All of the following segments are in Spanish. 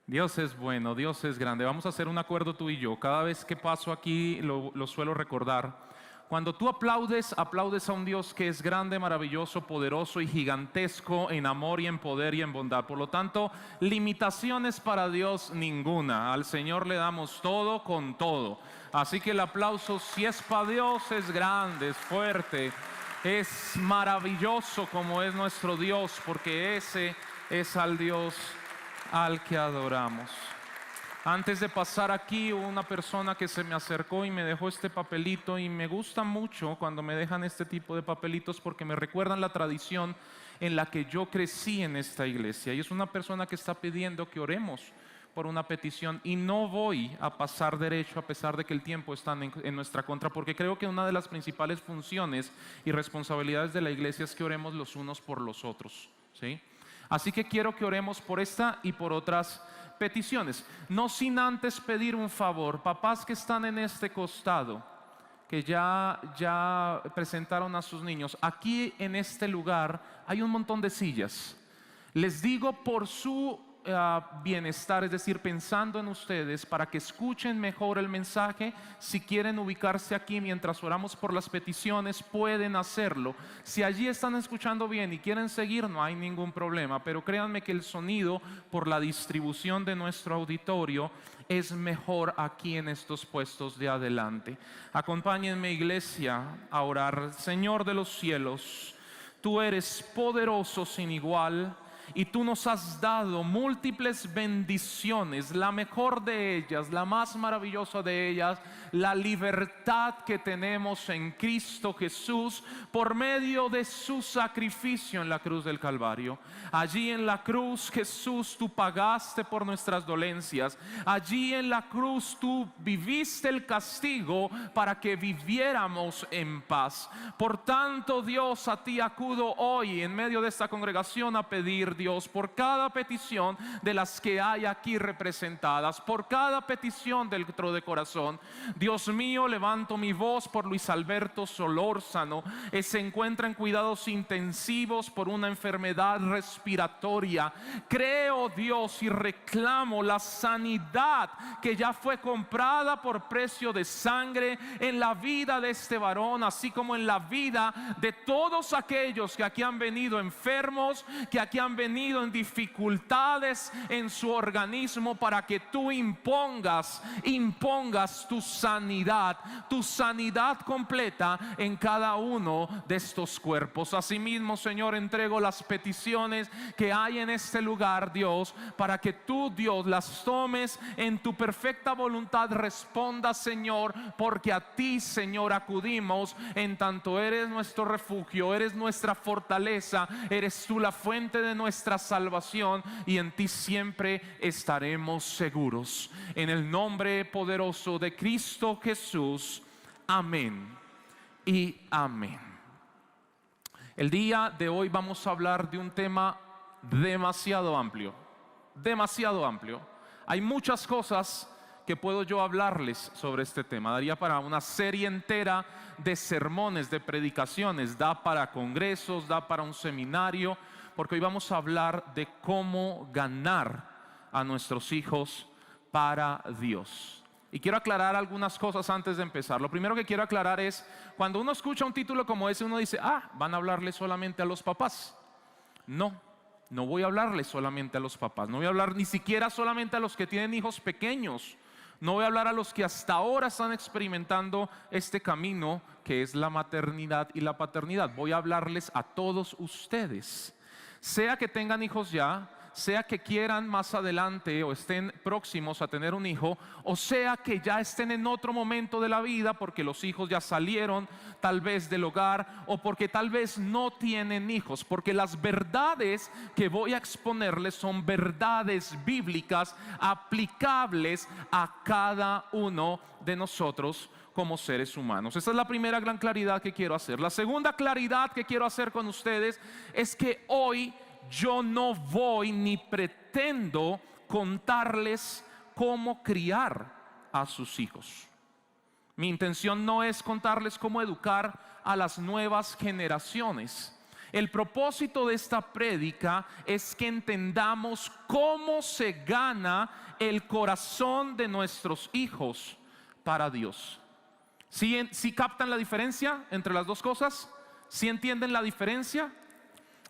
Dios es bueno, Dios es grande. Vamos a hacer un acuerdo tú y yo. Cada vez que paso aquí lo suelo recordar. Cuando tú aplaudes, aplaudes a un Dios que es grande, maravilloso, poderoso y gigantesco en amor y en poder y en bondad. Por lo tanto, limitaciones para Dios ninguna. Al Señor le damos todo con todo. Así que el aplauso, si es para Dios, es grande, es fuerte, es maravilloso como es nuestro Dios, porque ese es al Dios al que adoramos. Antes de pasar aquí, hubo una persona que se me acercó y me dejó este papelito, y me gusta mucho cuando me dejan este tipo de papelitos porque me recuerdan la tradición en la que yo crecí en esta iglesia. Y es una persona que está pidiendo que oremos por una petición, y no voy a pasar derecho a pesar de que el tiempo está en nuestra contra, porque creo que una de las principales funciones y responsabilidades de la iglesia es que oremos los unos por los otros, ¿sí? Así que quiero que oremos por esta y por otras peticiones, no sin pedir un favor. Papás que están en este costado, que ya presentaron a sus niños, aquí en este lugar hay un montón de sillas. Les digo por su bienestar, es decir, pensando en ustedes, para que escuchen mejor el mensaje. Si quieren ubicarse aquí mientras oramos por las peticiones, pueden hacerlo. Si allí están escuchando bien y quieren seguir, no hay ningún problema, pero créanme que el sonido, por la distribución de nuestro auditorio, es mejor aquí en estos puestos de adelante. Acompáñenme, iglesia, a orar. Señor de los cielos, tú eres poderoso sin igual, y tú nos has dado múltiples bendiciones. La mejor de ellas, la más maravillosa de ellas, la libertad que tenemos en Cristo Jesús por medio de su sacrificio en la cruz del Calvario. Allí en la cruz, Jesús, tú pagaste por nuestras dolencias. Allí en la cruz tú viviste el castigo para que viviéramos en paz. Por tanto, Dios, a ti acudo hoy en medio de esta congregación a pedir, Dios, por cada petición de las que hay aquí representadas, por cada petición dentro de corazón. Dios mío, levanto mi voz por Luis Alberto Solórzano. Se encuentra en cuidados intensivos por una enfermedad respiratoria. Creo, Dios, y reclamo la sanidad que ya fue comprada por precio de sangre en la vida de este varón, así como en la vida de todos aquellos que aquí han venido enfermos, que aquí han venido en dificultades en su organismo, para que tú impongas tu sanidad completa en cada uno de estos cuerpos. Asimismo, Señor, entrego las peticiones que hay en este lugar, Dios, para que tú, Dios, las tomes en tu perfecta voluntad. Responda, Señor, porque a ti, Señor, acudimos, en tanto eres nuestro refugio, eres nuestra fortaleza, eres tú la fuente de nuestra salvación, y en ti siempre estaremos seguros. En el nombre poderoso de Cristo Jesús, amén y amén. El día de hoy vamos a hablar de un tema demasiado amplio, demasiado amplio. Hay muchas cosas que puedo yo hablarles sobre este tema. Daría para una serie entera de sermones, de predicaciones, da para congresos, da para un seminario, porque hoy vamos a hablar de cómo ganar a nuestros hijos para Dios. Y quiero aclarar algunas cosas antes de empezar. Lo primero que quiero aclarar es, cuando uno escucha un título como ese, uno dice, van a hablarle solamente a los papás. No voy a hablarle solamente a los papás. No voy a hablar ni siquiera solamente a los que tienen hijos pequeños. No voy a hablar a los que hasta ahora están experimentando este camino que es la maternidad y la paternidad. Voy a hablarles a todos ustedes, sea que tengan hijos ya, sea que quieran más adelante o estén próximos a tener un hijo, o sea que ya estén en otro momento de la vida porque los hijos ya salieron tal vez del hogar, o porque tal vez no tienen hijos, porque las verdades que voy a exponerles son verdades bíblicas aplicables a cada uno de nosotros como seres humanos. Esa es la primera gran claridad que quiero hacer. La segunda claridad que quiero hacer con ustedes es que hoy yo no voy ni pretendo contarles cómo criar a sus hijos. Mi intención no es contarles cómo educar a las nuevas generaciones. El propósito de esta prédica es que entendamos cómo se gana el corazón de nuestros hijos para Dios. ¿Sí captan la diferencia entre las dos cosas? ¿Sí entienden la diferencia?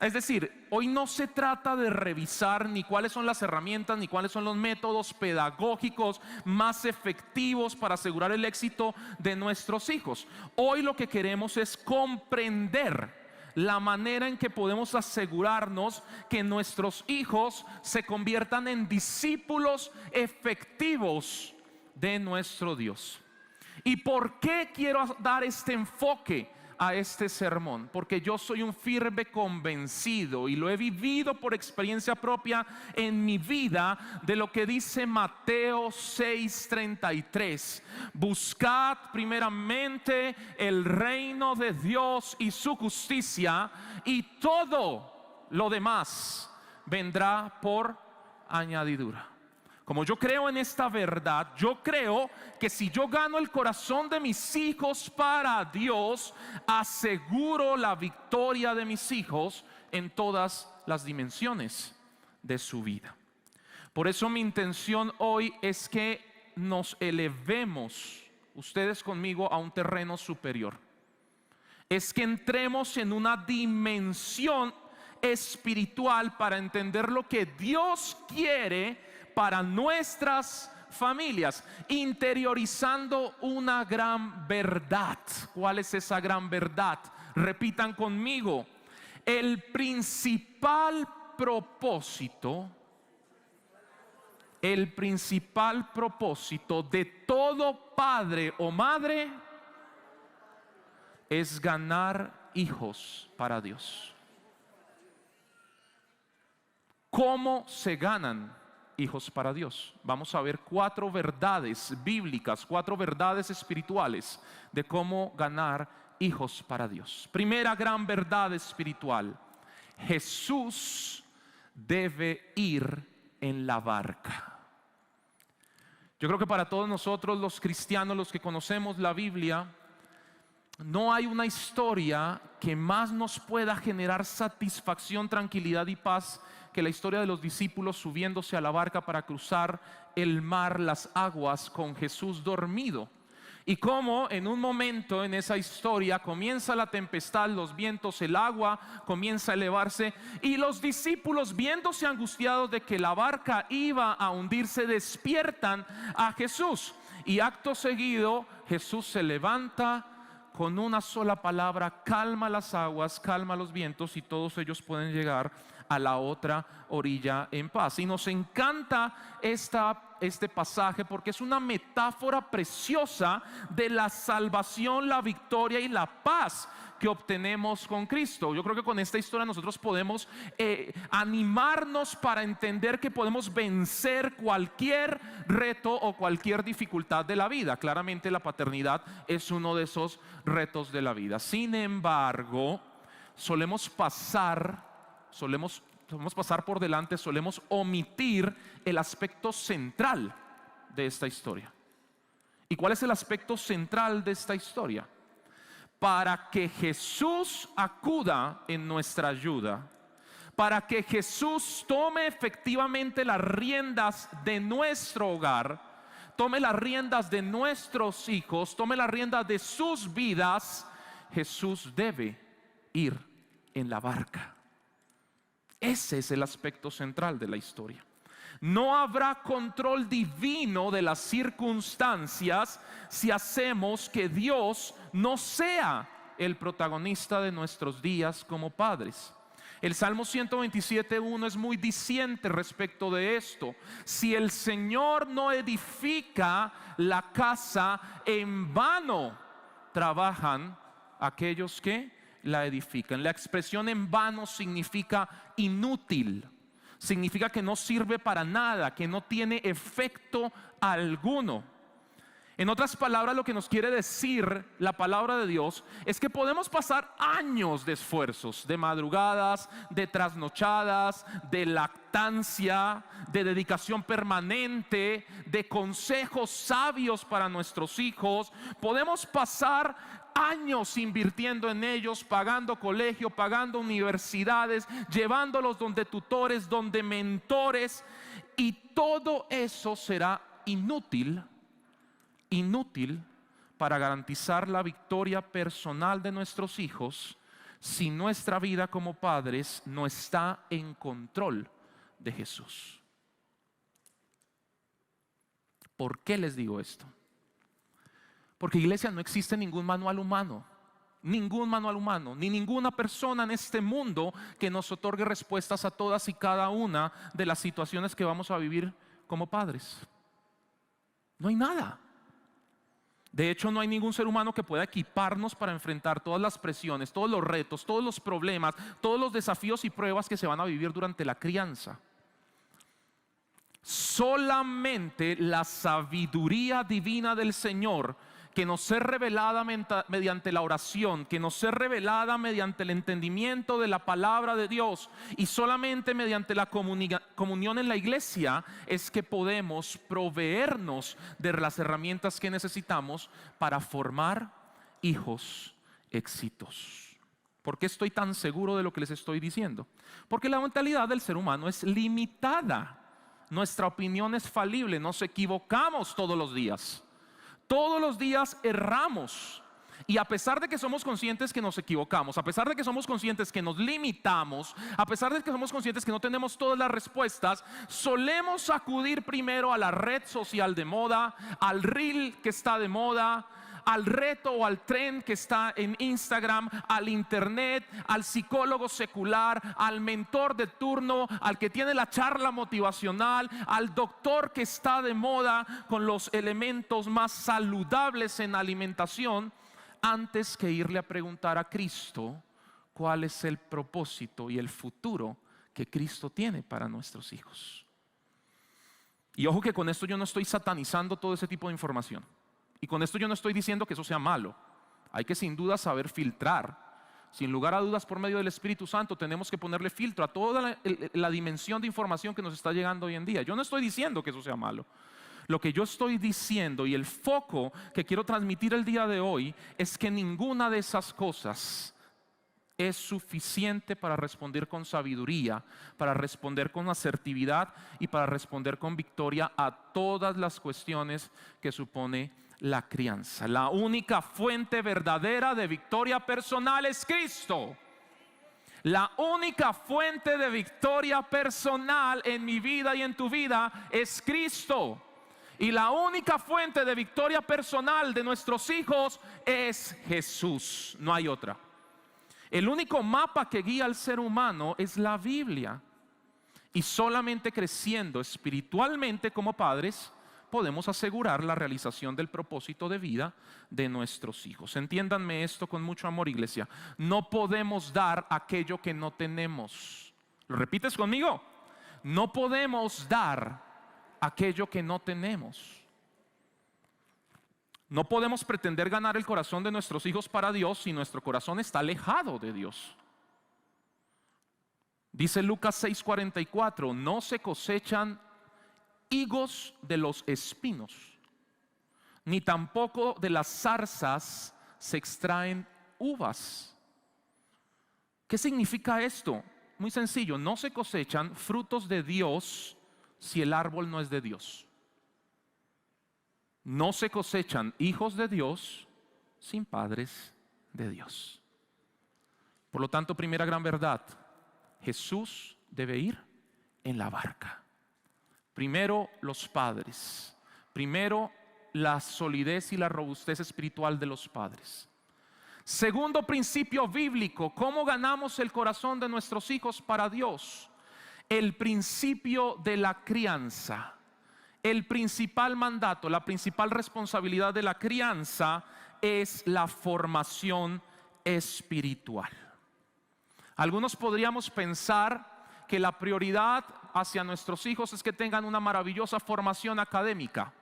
Es decir, hoy no se trata de revisar ni cuáles son las herramientas ni cuáles son los métodos pedagógicos más efectivos para asegurar el éxito de nuestros hijos. Hoy lo que queremos es comprender la manera en que podemos asegurarnos que nuestros hijos se conviertan en discípulos efectivos de nuestro Dios. ¿Y por qué quiero dar este enfoque a este sermón? Porque yo soy un firme convencido y lo he vivido por experiencia propia en mi vida de lo que dice Mateo 6:33. Buscad primeramente el reino de Dios y su justicia, y todo lo demás vendrá por añadidura. Como yo creo en esta verdad, yo creo que si yo gano el corazón de mis hijos para Dios, aseguro la victoria de mis hijos en todas las dimensiones de su vida. Por eso mi intención hoy es que nos elevemos, ustedes conmigo, a un terreno superior. Es que entremos en una dimensión espiritual para entender lo que Dios quiere para nuestras familias, interiorizando una gran verdad. ¿Cuál es esa gran verdad? Repitan conmigo: el principal propósito de todo padre o madre es ganar hijos para Dios. ¿Cómo se ganan hijos para Dios? Vamos a ver 4 verdades bíblicas, 4 verdades espirituales de cómo ganar hijos para Dios. Primera gran verdad espiritual: Jesús debe ir en la barca. Yo creo que para todos nosotros los cristianos, los que conocemos la Biblia, no hay una historia que más nos pueda generar satisfacción, tranquilidad y paz que la historia de los discípulos subiéndose a la barca para cruzar el mar, las aguas, con Jesús dormido. Y cómo en un momento en esa historia comienza la tempestad, los vientos, el agua comienza a elevarse, y los discípulos, viéndose angustiados de que la barca iba a hundirse, despiertan a Jesús. Y acto seguido Jesús se levanta con una sola palabra, calma las aguas, calma los vientos, y todos ellos pueden llegar a la otra orilla en paz. Y nos encanta este pasaje porque es una metáfora preciosa de la salvación, la victoria y la paz que obtenemos con Cristo. Yo creo que con esta historia nosotros podemos animarnos para entender que podemos vencer cualquier reto o cualquier dificultad de la vida. Claramente la paternidad es uno de esos retos de la vida. Sin embargo, solemos pasar por delante, solemos omitir el aspecto central de esta historia. ¿Y cuál es el aspecto central de esta historia? Para que Jesús acuda en nuestra ayuda, para que Jesús tome efectivamente las riendas de nuestro hogar, tome las riendas de nuestros hijos, tome las riendas de sus vidas, Jesús debe ir en la barca. Ese es el aspecto central de la historia. No habrá control divino de las circunstancias si hacemos que Dios no sea el protagonista de nuestros días como padres. El Salmo 127:1 es muy diciente respecto de esto. Si el Señor no edifica la casa, en vano trabajan aquellos que la edifican. La expresión en vano significa inútil, significa que no sirve para nada, que no tiene efecto alguno. En otras palabras, lo que nos quiere decir la palabra de Dios es que podemos pasar años de esfuerzos, de madrugadas, de trasnochadas, de lactancia, de dedicación permanente, de consejos sabios para nuestros hijos. Podemos pasar años invirtiendo en ellos, pagando colegio, pagando universidades, llevándolos donde tutores, donde mentores, y todo eso será inútil para garantizar la victoria personal de nuestros hijos si nuestra vida como padres no está en control de Jesús. ¿Por qué les digo esto? Porque, iglesia, no existe ningún manual humano, ni ninguna persona en este mundo que nos otorgue respuestas a todas y cada una de las situaciones que vamos a vivir como padres. No hay nada. De hecho, no hay ningún ser humano que pueda equiparnos para enfrentar todas las presiones, todos los retos, todos los problemas, todos los desafíos y pruebas que se van a vivir durante la crianza. Solamente la sabiduría divina del Señor, que nos es revelada mediante la oración, que nos es revelada mediante el entendimiento de la palabra de Dios, y solamente mediante la comunión en la iglesia es que podemos proveernos de las herramientas que necesitamos para formar hijos exitosos. ¿Por qué estoy tan seguro de lo que les estoy diciendo? Porque la mentalidad del ser humano es limitada. Nuestra opinión es falible, nos equivocamos todos los días. Todos los días erramos, y a pesar de que somos conscientes que nos equivocamos, a pesar de que somos conscientes que nos limitamos, a pesar de que somos conscientes que no tenemos todas las respuestas, solemos acudir primero a la red social de moda, al reel que está de moda, al reto o al trend que está en Instagram, al internet, al psicólogo secular, al mentor de turno, al que tiene la charla motivacional, al doctor que está de moda con los elementos más saludables en alimentación, antes que irle a preguntar a Cristo cuál es el propósito y el futuro que Cristo tiene para nuestros hijos. Y ojo que con esto yo no estoy satanizando todo ese tipo de información. Y con esto yo no estoy diciendo que eso sea malo. Hay que sin duda saber filtrar. Sin lugar a dudas, por medio del Espíritu Santo tenemos que ponerle filtro a toda la dimensión de información que nos está llegando hoy en día. Yo no estoy diciendo que eso sea malo. Lo que yo estoy diciendo, y el foco que quiero transmitir el día de hoy, es que ninguna de esas cosas es suficiente para responder con sabiduría, para responder con asertividad y para responder con victoria a todas las cuestiones que supone la crianza. La única fuente verdadera de victoria personal es Cristo. La única fuente de victoria personal en mi vida y en tu vida es Cristo. Y la única fuente de victoria personal de nuestros hijos es Jesús. No hay otra. El único mapa que guía al ser humano es la Biblia. Y solamente creciendo espiritualmente como padres podemos asegurar la realización del propósito de vida de nuestros hijos. Entiéndanme esto con mucho amor, iglesia. No podemos dar aquello que no tenemos. ¿Lo repites conmigo? No podemos dar aquello que no tenemos. No podemos pretender ganar el corazón de nuestros hijos para Dios si nuestro corazón está alejado de Dios. Dice Lucas 6:44, no se cosechan higos de los espinos, ni tampoco de las zarzas se extraen uvas. ¿Qué significa esto? Muy sencillo, no se cosechan frutos de Dios si el árbol no es de Dios. No se cosechan hijos de Dios sin padres de Dios. Por lo tanto, primera gran verdad, Jesús debe ir en la barca. Primero los padres, primero la solidez y la robustez espiritual de los padres. Segundo principio bíblico, ¿cómo ganamos el corazón de nuestros hijos para Dios? El principio de la crianza. El principal mandato, la principal responsabilidad de la crianza es la formación espiritual. Algunos podríamos pensar que la prioridad hacia nuestros hijos es que tengan una maravillosa formación académica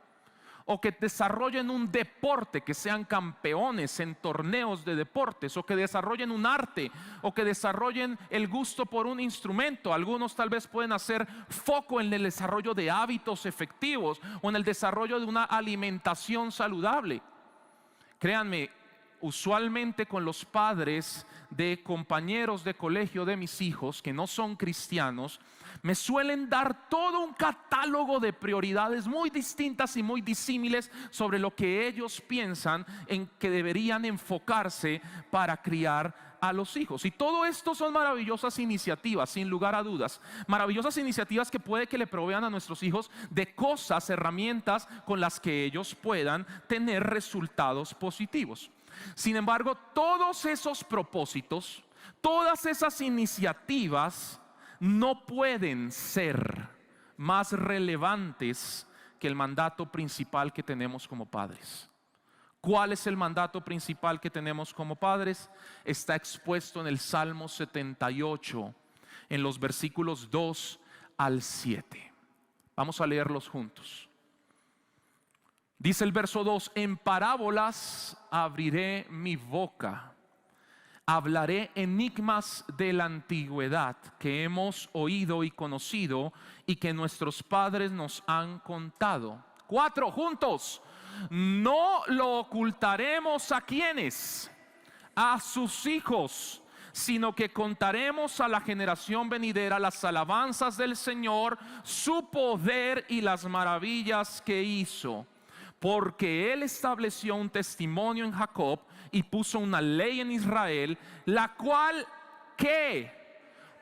o que desarrollen un deporte, que sean campeones en torneos de deportes, o que desarrollen un arte, o que desarrollen el gusto por un instrumento. Algunos tal vez pueden hacer foco en el desarrollo de hábitos efectivos o en el desarrollo de una alimentación saludable. Créanme, usualmente con los padres de compañeros de colegio de mis hijos que no son cristianos, me suelen dar todo un catálogo de prioridades muy distintas y muy disímiles sobre lo que ellos piensan en que deberían enfocarse para criar a los hijos. Y todo esto son maravillosas iniciativas, sin lugar a dudas. Maravillosas iniciativas que puede que le provean a nuestros hijos de cosas, herramientas con las que ellos puedan tener resultados positivos. Sin embargo, todos esos propósitos, todas esas iniciativas no pueden ser más relevantes que el mandato principal que tenemos como padres. ¿Cuál es el mandato principal que tenemos como padres? Está expuesto en el Salmo 78, en los versículos 2 al 7. Vamos a leerlos juntos. Dice el verso 2: en parábolas abriré mi boca, hablaré enigmas de la antigüedad que hemos oído y conocido y que nuestros padres nos han contado. 4, juntos. No lo ocultaremos a quienes, a sus hijos, sino que contaremos a la generación venidera las alabanzas del Señor, su poder y las maravillas que hizo. Porque Él estableció un testimonio en Jacob y puso una ley en Israel, la cual que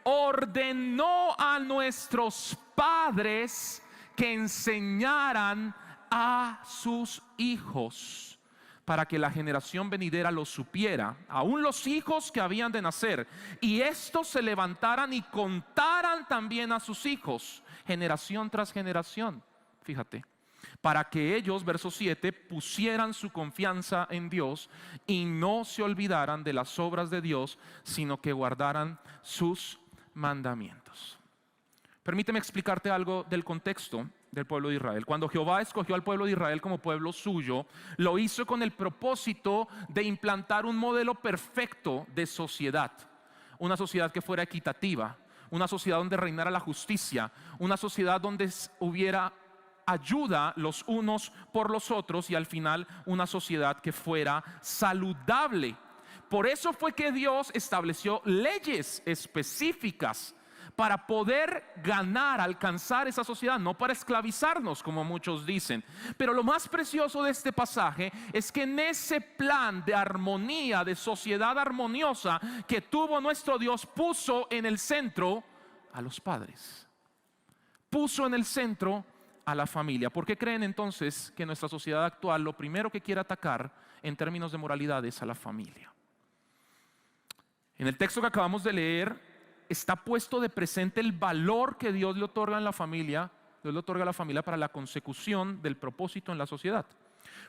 ordenó a nuestros padres que enseñaran a sus hijos, para que la generación venidera lo supiera, aún los hijos que habían de nacer, y estos se levantaran y contaran también a sus hijos, generación tras generación. Fíjate, para que ellos, verso 7, pusieran su confianza en Dios y no se olvidaran de las obras de Dios, sino que guardaran sus mandamientos. Permíteme explicarte algo del contexto del pueblo de Israel. Cuando Jehová escogió al pueblo de Israel como pueblo suyo, lo hizo con el propósito de implantar un modelo perfecto de sociedad. Una sociedad que fuera equitativa, una sociedad donde reinara la justicia, una sociedad donde hubiera ayuda los unos por los otros y al final una sociedad que fuera saludable. Por eso fue que Dios estableció leyes específicas para poder ganar, alcanzar esa sociedad, no para esclavizarnos como muchos dicen. Pero lo más precioso de este pasaje es que en ese plan de armonía, de sociedad armoniosa que tuvo nuestro Dios, puso en el centro a los padres, puso en el centro a la familia. ¿Por qué creen entonces que nuestra sociedad actual lo primero que quiere atacar en términos de moralidad es a la familia? En el texto que acabamos de leer está puesto de presente el valor que Dios le otorga en la familia. Dios le otorga a la familia para la consecución del propósito en la sociedad.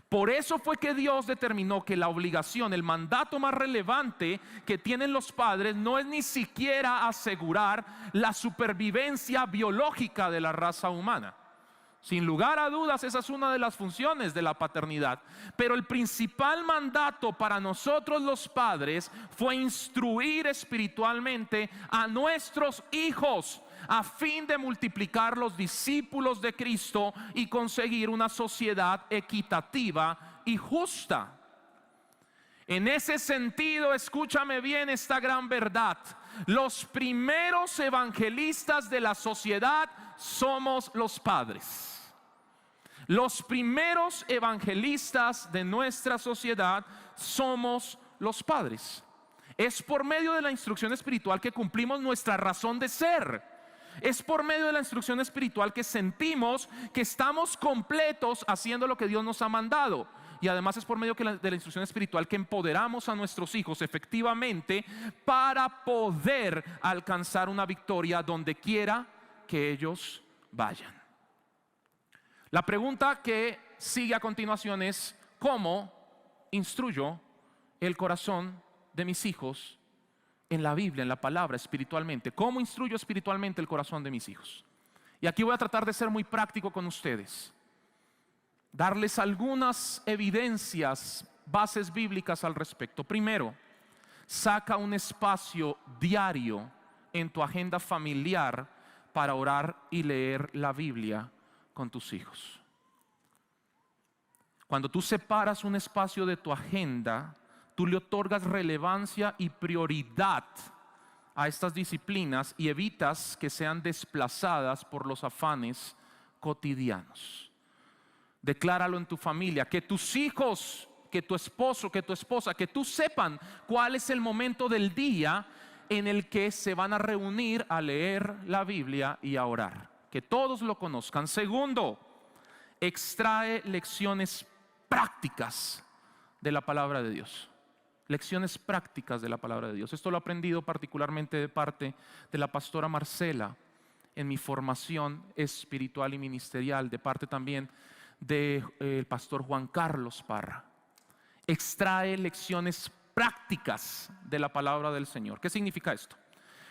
Por eso fue que Dios determinó que la obligación, el mandato más relevante que tienen los padres no es ni siquiera asegurar la supervivencia biológica de la raza humana. Sin lugar a dudas, esa es una de las funciones de la paternidad. Pero el principal mandato para nosotros los padres fue instruir espiritualmente a nuestros hijos a fin de multiplicar los discípulos de Cristo y conseguir una sociedad equitativa y justa. En ese sentido, escúchame bien esta gran verdad: los primeros evangelistas de la sociedad somos los padres. Los primeros evangelistas de nuestra sociedad somos los padres. Es por medio de la instrucción espiritual que cumplimos nuestra razón de ser. Es por medio de la instrucción espiritual que sentimos que estamos completos haciendo lo que Dios nos ha mandado. Y además es por medio de la instrucción espiritual que empoderamos a nuestros hijos efectivamente para poder alcanzar una victoria donde quiera que ellos vayan. La pregunta que sigue a continuación es: ¿cómo instruyo el corazón de mis hijos en la Biblia, en la palabra, espiritualmente? ¿Cómo instruyo espiritualmente el corazón de mis hijos? Y aquí voy a tratar de ser muy práctico con ustedes, darles algunas evidencias, bases bíblicas al respecto. Primero, saca un espacio diario en tu agenda familiar para orar y leer la Biblia con tus hijos. Cuando tú separas un espacio de tu agenda tú le otorgas relevancia y prioridad a estas disciplinas y evitas que sean desplazadas por los afanes cotidianos. Decláralo en tu familia, que tus hijos, que tu esposo, que tu esposa, que tú sepan cuál es el momento del día en el que se van a reunir a leer la Biblia y a orar. Que todos lo conozcan. Segundo, extrae lecciones prácticas de la palabra de Dios. Lecciones prácticas de la palabra de Dios. Esto lo he aprendido particularmente de parte de la pastora Marcela en mi formación espiritual y ministerial, de parte también del pastor Juan Carlos Parra. Extrae lecciones prácticas de la palabra del Señor. ¿Qué significa esto?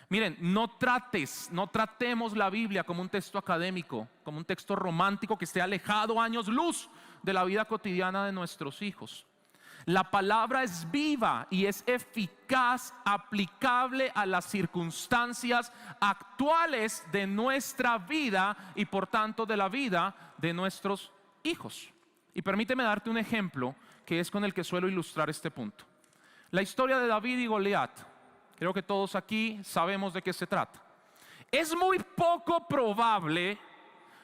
Miren, no tratemos la Biblia como un texto académico, como un texto romántico que esté alejado años luz de la vida cotidiana de nuestros hijos. La palabra es viva y es eficaz, aplicable a las circunstancias actuales de nuestra vida y por tanto de la vida de nuestros hijos. Y permíteme darte un ejemplo que es con el que suelo ilustrar este punto. La historia de David y Goliat. Creo que todos aquí sabemos de qué se trata. Es muy poco probable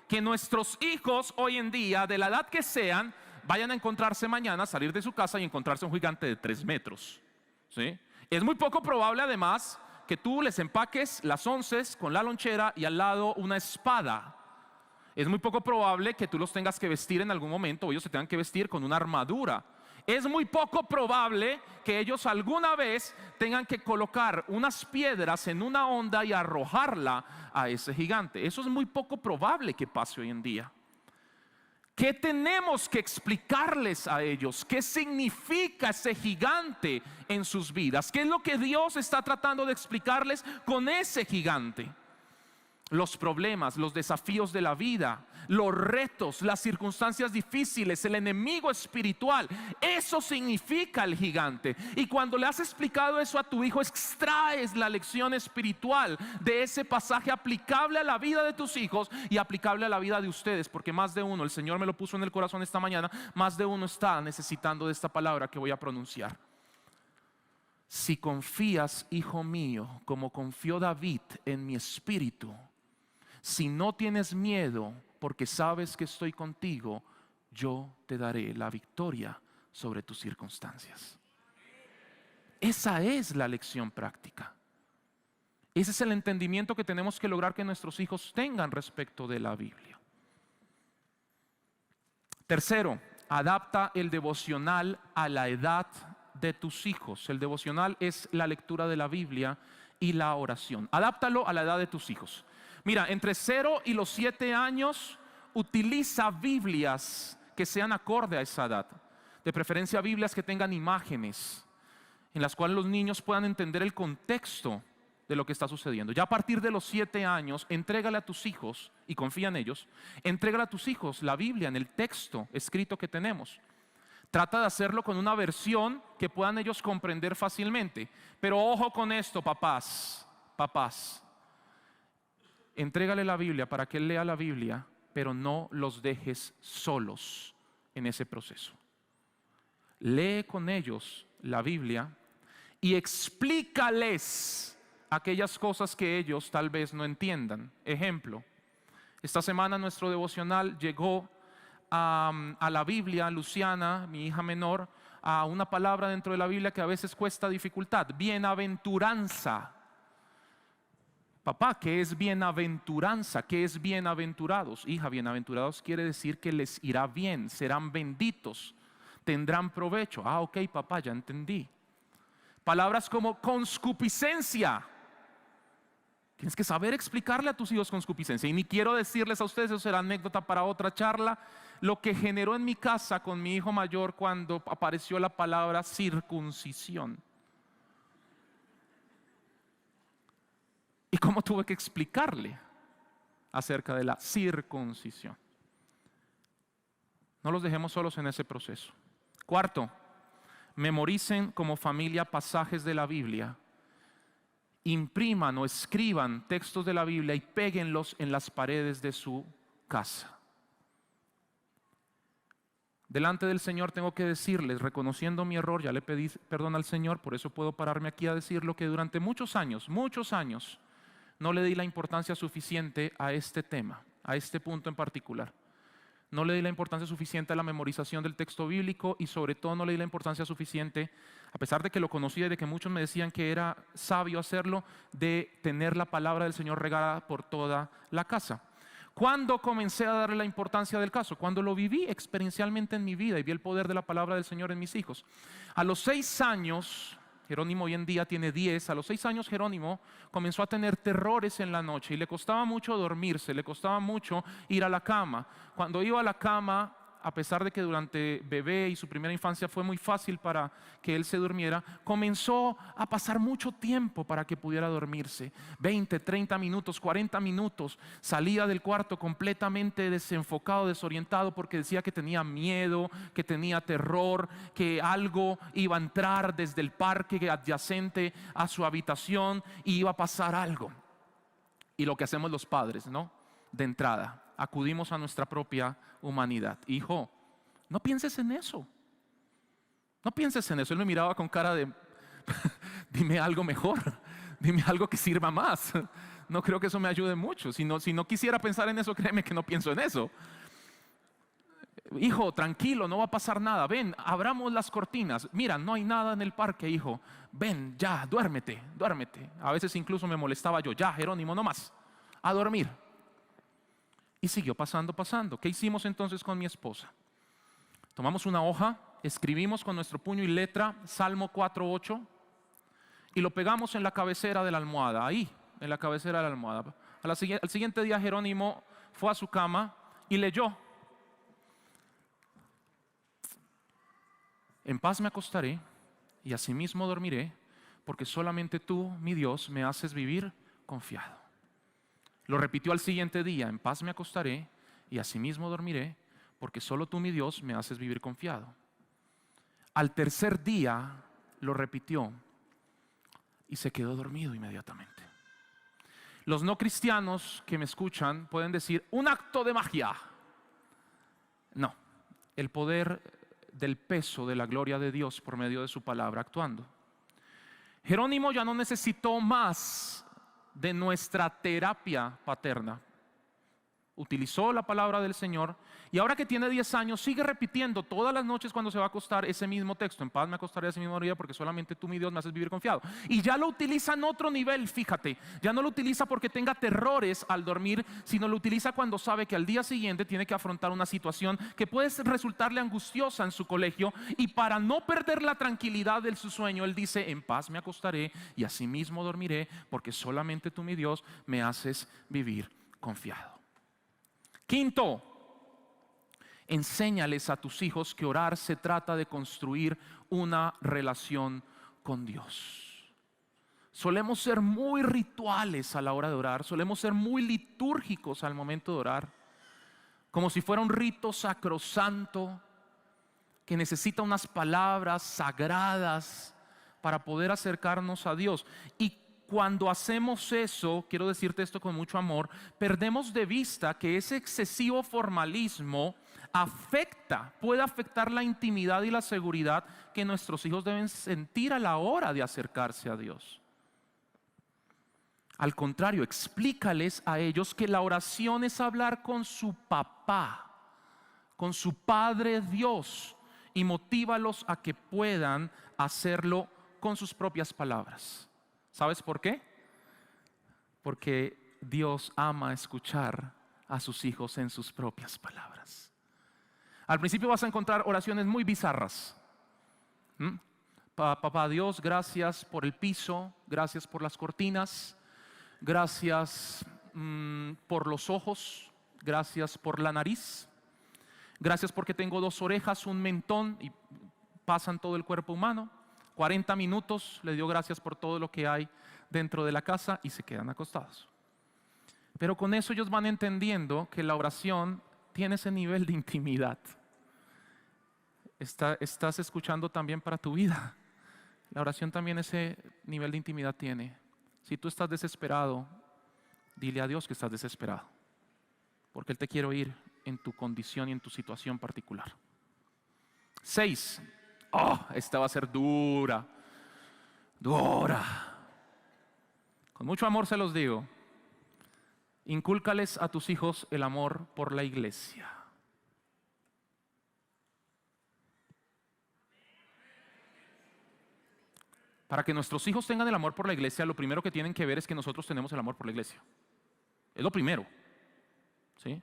que nuestros hijos hoy en día, de la edad que sean, vayan a encontrarse mañana, salir de su casa y encontrarse un gigante de 3 metros. ¿Sí? Es muy poco probable además que tú les empaques las onces con la lonchera y al lado una espada. Es muy poco probable que tú los tengas que vestir en algún momento o ellos se tengan que vestir con una armadura. Es muy poco probable que ellos alguna vez tengan que colocar unas piedras en una onda y arrojarla a ese gigante. Eso es muy poco probable que pase hoy en día. ¿Qué tenemos que explicarles a ellos? ¿Qué significa ese gigante en sus vidas? ¿Qué es lo que Dios está tratando de explicarles con ese gigante? Los problemas, los desafíos de la vida, los retos, las circunstancias difíciles, el enemigo espiritual. Eso significa el gigante. Y cuando le has explicado eso a tu hijo, extraes la lección espiritual de ese pasaje aplicable a la vida de tus hijos y aplicable a la vida de ustedes. Porque más de uno, el Señor me lo puso en el corazón esta mañana, más de uno está necesitando de esta palabra que voy a pronunciar. Si confías, hijo mío, como confió David en mi espíritu, si no tienes miedo porque sabes que estoy contigo, yo te daré la victoria sobre tus circunstancias. Esa es la lección práctica. Ese es el entendimiento que tenemos que lograr que nuestros hijos tengan respecto de la Biblia. Tercero, adapta el devocional a la edad de tus hijos. El devocional es la lectura de la Biblia y la oración. Adáptalo a la edad de tus hijos. Mira, entre 0 y los 7 años, utiliza Biblias que sean acorde a esa edad. De preferencia Biblias que tengan imágenes, en las cuales los niños puedan entender el contexto de lo que está sucediendo. Ya a partir de los 7 años, entrégale a tus hijos, y confía en ellos, entrégale a tus hijos la Biblia en el texto escrito que tenemos. Trata de hacerlo con una versión que puedan ellos comprender fácilmente. Pero ojo con esto, papás. Entrégale la Biblia para que él lea la Biblia, pero no los dejes solos en ese proceso. Lee con ellos la Biblia y explícales aquellas cosas que ellos tal vez no entiendan. Ejemplo, esta semana nuestro devocional llegó a la Biblia, Luciana, mi hija menor, a una palabra dentro de la Biblia que a veces cuesta dificultad: bienaventuranza. Papá, ¿qué es bienaventuranza? ¿Qué es bienaventurados? Hija, bienaventurados quiere decir que les irá bien, serán benditos, tendrán provecho. Ah, ok, papá, ya entendí. Palabras como conscupiscencia. Tienes que saber explicarle a tus hijos conscupiscencia. Y ni quiero decirles a ustedes, eso será anécdota para otra charla, lo que generó en mi casa con mi hijo mayor cuando apareció la palabra circuncisión. Y cómo tuve que explicarle acerca de la circuncisión. No los dejemos solos en ese proceso. Cuarto, memoricen como familia pasajes de la Biblia. Impriman o escriban textos de la Biblia y péguenlos en las paredes de su casa. delante del Señor tengo que decirles, reconociendo mi error, ya le pedí perdón al Señor, por eso puedo pararme aquí a decirlo, que durante muchos años, no le di la importancia suficiente a este tema, a este punto en particular. No le di la importancia suficiente a la memorización del texto bíblico y sobre todo no le di la importancia suficiente, a pesar de que lo conocía y de que muchos me decían que era sabio hacerlo, de tener la palabra del Señor regada por toda la casa. ¿Cuándo comencé a darle la importancia del caso? Cuando lo viví experiencialmente en mi vida y vi el poder de la palabra del Señor en mis hijos. A los 6 años, Jerónimo hoy en día tiene 10, a los 6 años Jerónimo comenzó a tener terrores en la noche y le costaba mucho dormirse, le costaba mucho ir a la cama. Cuando iba a la cama, a pesar de que durante bebé y su primera infancia fue muy fácil para que él se durmiera, comenzó a pasar mucho tiempo para que pudiera dormirse. 20, 30 minutos, 40 minutos. Salía del cuarto completamente desenfocado, desorientado, porque decía que tenía miedo, que tenía terror, que algo iba a entrar desde el parque adyacente a su habitación y iba a pasar algo. Y lo que hacemos los padres, ¿no? De entrada, acudimos a nuestra propia humanidad. Hijo, no pienses en eso. No pienses en eso. Él me miraba con cara de, dime algo mejor, dime algo que sirva más. No creo que eso me ayude mucho. Si no quisiera pensar en eso, créeme que no pienso en eso. Hijo, tranquilo, no va a pasar nada. Ven, abramos las cortinas. Mira, no hay nada en el parque, hijo. Ven, ya, duérmete, duérmete. A veces incluso me molestaba yo. Ya, Jerónimo, no más. A dormir. Y siguió pasando. ¿Qué hicimos entonces con mi esposa? Tomamos una hoja, escribimos con nuestro puño y letra Salmo 4:8 y lo pegamos en la cabecera de la almohada, ahí, en la cabecera de la almohada. Al siguiente día Jerónimo fue a su cama y leyó: en paz me acostaré y asimismo dormiré, porque solamente tú, mi Dios, me haces vivir confiado. Lo repitió al siguiente día: en paz me acostaré y asimismo dormiré, porque solo tú, mi Dios, me haces vivir confiado. Al tercer día lo repitió y se quedó dormido inmediatamente. Los no cristianos que me escuchan pueden decir: un acto de magia. No, el poder del peso de la gloria de Dios por medio de su palabra actuando. Jerónimo ya no necesitó más de nuestra terapia paterna. Utilizó la palabra del Señor y ahora que tiene 10 años sigue repitiendo todas las noches cuando se va a acostar ese mismo texto: en paz me acostaré, ese mismo día, porque solamente tú, mi Dios, me haces vivir confiado. Y ya lo utiliza en otro nivel, fíjate. Ya no lo utiliza porque tenga terrores al dormir, sino lo utiliza cuando sabe que al día siguiente tiene que afrontar una situación que puede resultarle angustiosa en su colegio, y para no perder la tranquilidad de su sueño, él dice: en paz me acostaré y asimismo dormiré, porque solamente tú, mi Dios, me haces vivir confiado. Quinto, enséñales a tus hijos que orar se trata de construir una relación con Dios. Solemos ser muy rituales a la hora de orar, solemos ser muy litúrgicos al momento de orar, como si fuera un rito sacrosanto que necesita unas palabras sagradas para poder acercarnos a Dios. Y cuando hacemos eso, quiero decirte esto con mucho amor, perdemos de vista que ese excesivo formalismo puede afectar la intimidad y la seguridad que nuestros hijos deben sentir a la hora de acercarse a Dios. Al contrario, explícales a ellos que la oración es hablar con su papá, con su Padre Dios, y motívalos a que puedan hacerlo con sus propias palabras. ¿Sabes por qué? Porque Dios ama escuchar a sus hijos en sus propias palabras. Al principio vas a encontrar oraciones muy bizarras. Papá Dios, gracias por el piso, gracias por las cortinas, gracias por los ojos, gracias por la nariz, gracias porque tengo 2 orejas, un mentón y pasan todo el cuerpo humano. 40 minutos le dio gracias por todo lo que hay dentro de la casa y se quedan acostados. Pero con eso ellos van entendiendo que la oración tiene ese nivel de intimidad. Estás escuchando también para tu vida. La oración también ese nivel de intimidad tiene. Si tú estás desesperado, dile a Dios que estás desesperado, porque Él te quiere oír en tu condición y en tu situación particular. 6. Esta va a ser dura. Con mucho amor se los digo. Incúlcales a tus hijos el amor por la iglesia. Para que nuestros hijos tengan el amor por la iglesia, lo primero que tienen que ver es que nosotros tenemos el amor por la iglesia. Es lo primero. ¿Sí?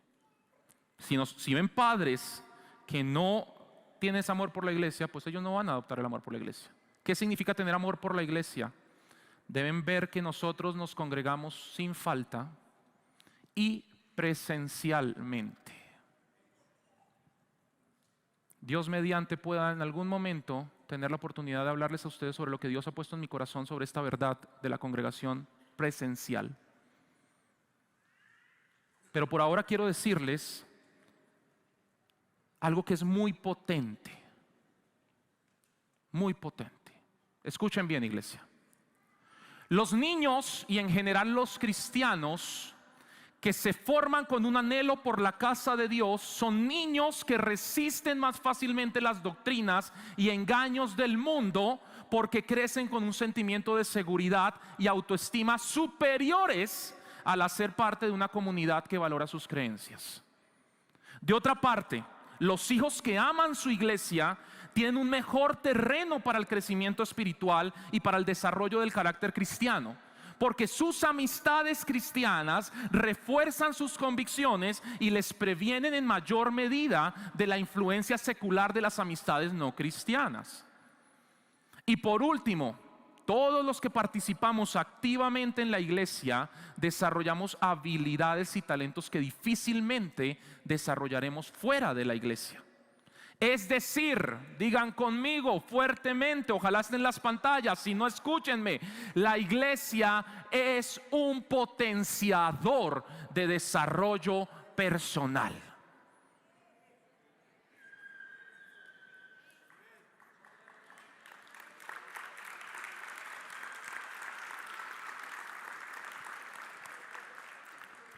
Si ven padres que no tienen ese amor por la iglesia, pues ellos no van a adoptar el amor por la iglesia. ¿Qué significa tener amor por la iglesia? Deben ver que nosotros nos congregamos sin falta y presencialmente. Dios mediante pueda en algún momento tener la oportunidad de hablarles a ustedes sobre lo que Dios ha puesto en mi corazón sobre esta verdad de la congregación presencial. Pero por ahora quiero decirles algo que es muy potente. Muy potente. Escuchen bien, iglesia. Los niños y en general los cristianos que se forman con un anhelo por la casa de Dios son niños que resisten más fácilmente las doctrinas y engaños del mundo porque crecen con un sentimiento de seguridad y autoestima superiores al hacer parte de una comunidad que valora sus creencias. De otra parte, los hijos que aman su iglesia tienen un mejor terreno para el crecimiento espiritual y para el desarrollo del carácter cristiano, porque sus amistades cristianas refuerzan sus convicciones y les previenen en mayor medida de la influencia secular de las amistades no cristianas. Y por último, todos los que participamos activamente en la iglesia desarrollamos habilidades y talentos que difícilmente desarrollaremos fuera de la iglesia. Es decir, digan conmigo fuertemente, ojalá estén en las pantallas, si no escúchenme, la iglesia es un potenciador de desarrollo personal.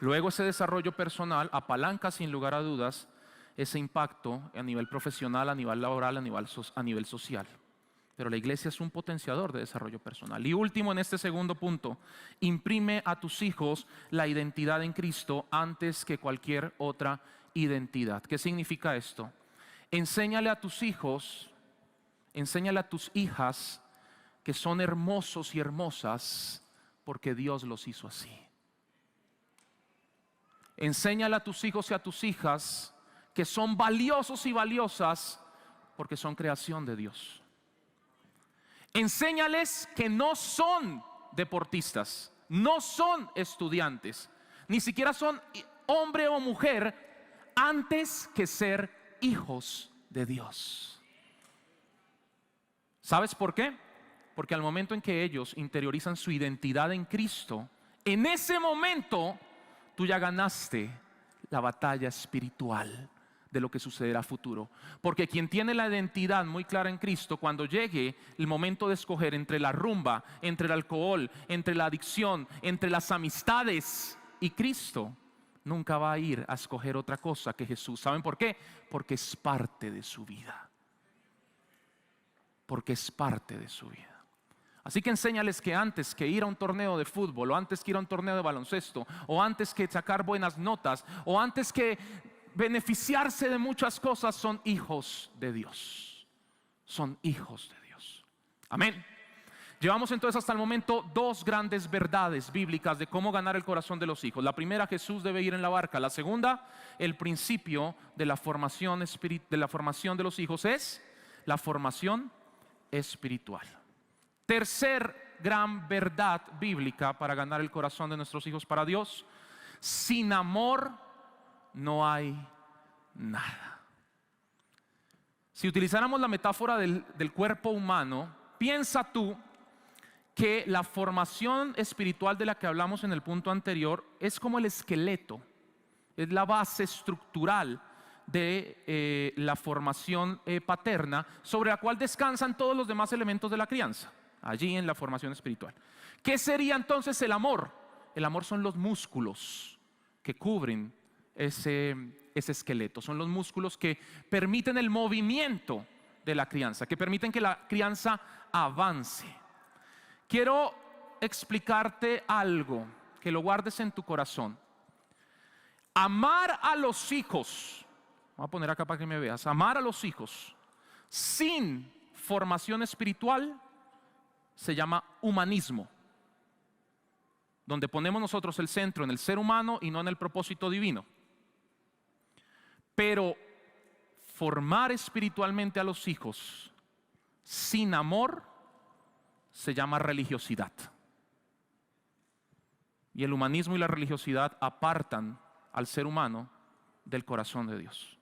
Luego ese desarrollo personal apalanca sin lugar a dudas ese impacto a nivel profesional, a nivel laboral, a nivel social. Pero la iglesia es un potenciador de desarrollo personal. Y último, en este segundo punto, imprime a tus hijos la identidad en Cristo antes que cualquier otra identidad. ¿Qué significa esto? Enséñale a tus hijos, enséñale a tus hijas que son hermosos y hermosas porque Dios los hizo así. Enséñale a tus hijos y a tus hijas que son valiosos y valiosas porque son creación de Dios. Enséñales que no son deportistas, no son estudiantes, ni siquiera son hombre o mujer antes que ser hijos de Dios. ¿Sabes por qué? Porque al momento en que ellos interiorizan su identidad en Cristo, en ese momento tú ya ganaste la batalla espiritual de lo que sucederá a futuro. Porque quien tiene la identidad muy clara en Cristo, cuando llegue el momento de escoger entre la rumba, entre el alcohol, entre la adicción, entre las amistades y Cristo, nunca va a ir a escoger otra cosa que Jesús. ¿Saben por qué? Porque es parte de su vida. Porque es parte de su vida. Así que enséñales que antes que ir a un torneo de fútbol, o antes que ir a un torneo de baloncesto, o antes que sacar buenas notas, o antes que beneficiarse de muchas cosas, son hijos de Dios. Son hijos de Dios. Amén. Llevamos entonces hasta el momento dos grandes verdades bíblicas de cómo ganar el corazón de los hijos. La primera, Jesús debe ir en la barca. La segunda, el principio de la formación de los hijos es la formación espiritual. Tercer gran verdad bíblica para ganar el corazón de nuestros hijos para Dios: sin amor no hay nada. Si utilizáramos la metáfora del cuerpo humano, piensa tú que la formación espiritual de la que hablamos en el punto anterior es como el esqueleto, es la base estructural de la formación paterna, sobre la cual descansan todos los demás elementos de la crianza, allí en la formación espiritual. ¿Qué sería entonces el amor? El amor son los músculos que cubren ese esqueleto, son los músculos que permiten el movimiento de la crianza, que permiten que la crianza avance. Quiero explicarte algo, que lo guardes en tu corazón. Amar a los hijos, voy a poner acá para que me veas, amar a los hijos sin formación espiritual se llama humanismo, donde ponemos nosotros el centro en el ser humano y no en el propósito divino. Pero formar espiritualmente a los hijos sin amor se llama religiosidad. Y el humanismo y la religiosidad apartan al ser humano del corazón de Dios.